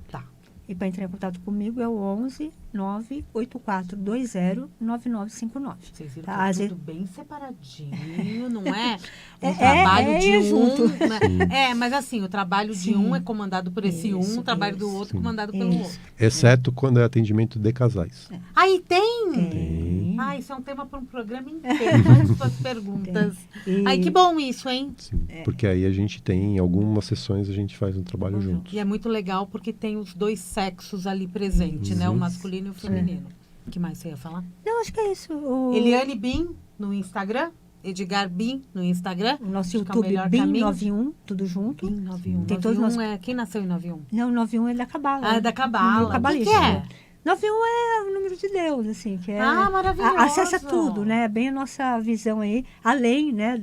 Tá. E para entrar em contato comigo é o 11 98420 9959. Vocês viram Tá, que é às tudo vezes- bem separadinho, não é? O É, trabalho é de um. junto. Né? Mas assim, o trabalho de Sim. um é comandado por esse Isso, um, o trabalho do isso. outro Sim. comandado pelo Isso. outro. Exceto quando é atendimento de casais. Aí tem! Tem. Ah, isso é um tema para um programa inteiro. Mais suas perguntas. E- Ai, que bom isso, hein? Sim, porque aí a gente tem, em algumas sessões, a gente faz um trabalho juntos. E é muito legal porque tem os dois sexos ali presentes, né? O Uhum. masculino e o feminino. O que mais você ia falar? Não, acho que é isso. Eliane Bin no Instagram, Edgar Bin no Instagram. O nosso Acho que é o YouTube melhor BIM caminho. 91, tudo junto. Bin 91. Tem todos 91 nós- é quem nasceu em 91? Não, 91 é da Cabala. Ah, é da Cabala. Número O que cabalístico. que é? 91 é o número de Deus, assim, que é... Ah, maravilhoso. Acessa tudo, né? Bem a nossa visão aí, além, né,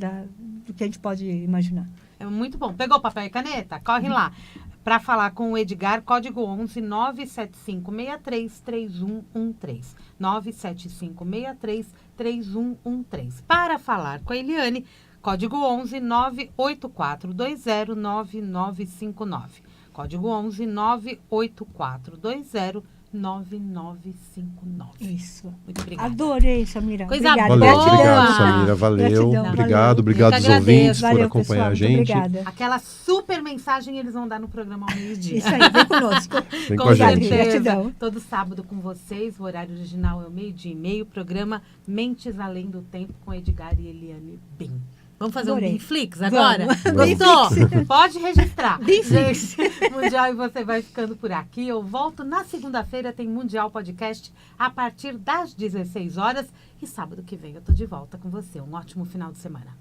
do que a gente pode imaginar. É muito bom. Pegou papel e caneta? Corre lá. Para falar com o Edgar, código 11 97563 3113. 97563 3113. Para falar com a Eliane, código 11 98420 9959. Código 11 98420 9959. Isso. Muito obrigada. Adorei, Samira. Coisa Obrigada. Valeu, boa. obrigado, Samira. Valeu. Gratidão, Obrigado, valeu. obrigado Eu aos que agradeço. ouvintes por Valeu, acompanhar pessoal, a muito gente. obrigada. Aquela super mensagem eles vão dar no programa ao meio-dia. Isso aí, vem conosco. Vem Com com a gente. certeza. Gratidão. Todo sábado com vocês, o horário original é o 12:30, o programa Mentes Além do Tempo com Edgar e Eliane Bin. Vamos fazer Adorei. um Binflix agora? Vamos. Gostou? Pode registrar. Binflix. Gente, Mundial e você vai ficando por aqui. Eu volto na segunda-feira, tem Mundial Podcast a partir das 16 horas. E sábado que vem eu tô de volta com você. Um ótimo final de semana.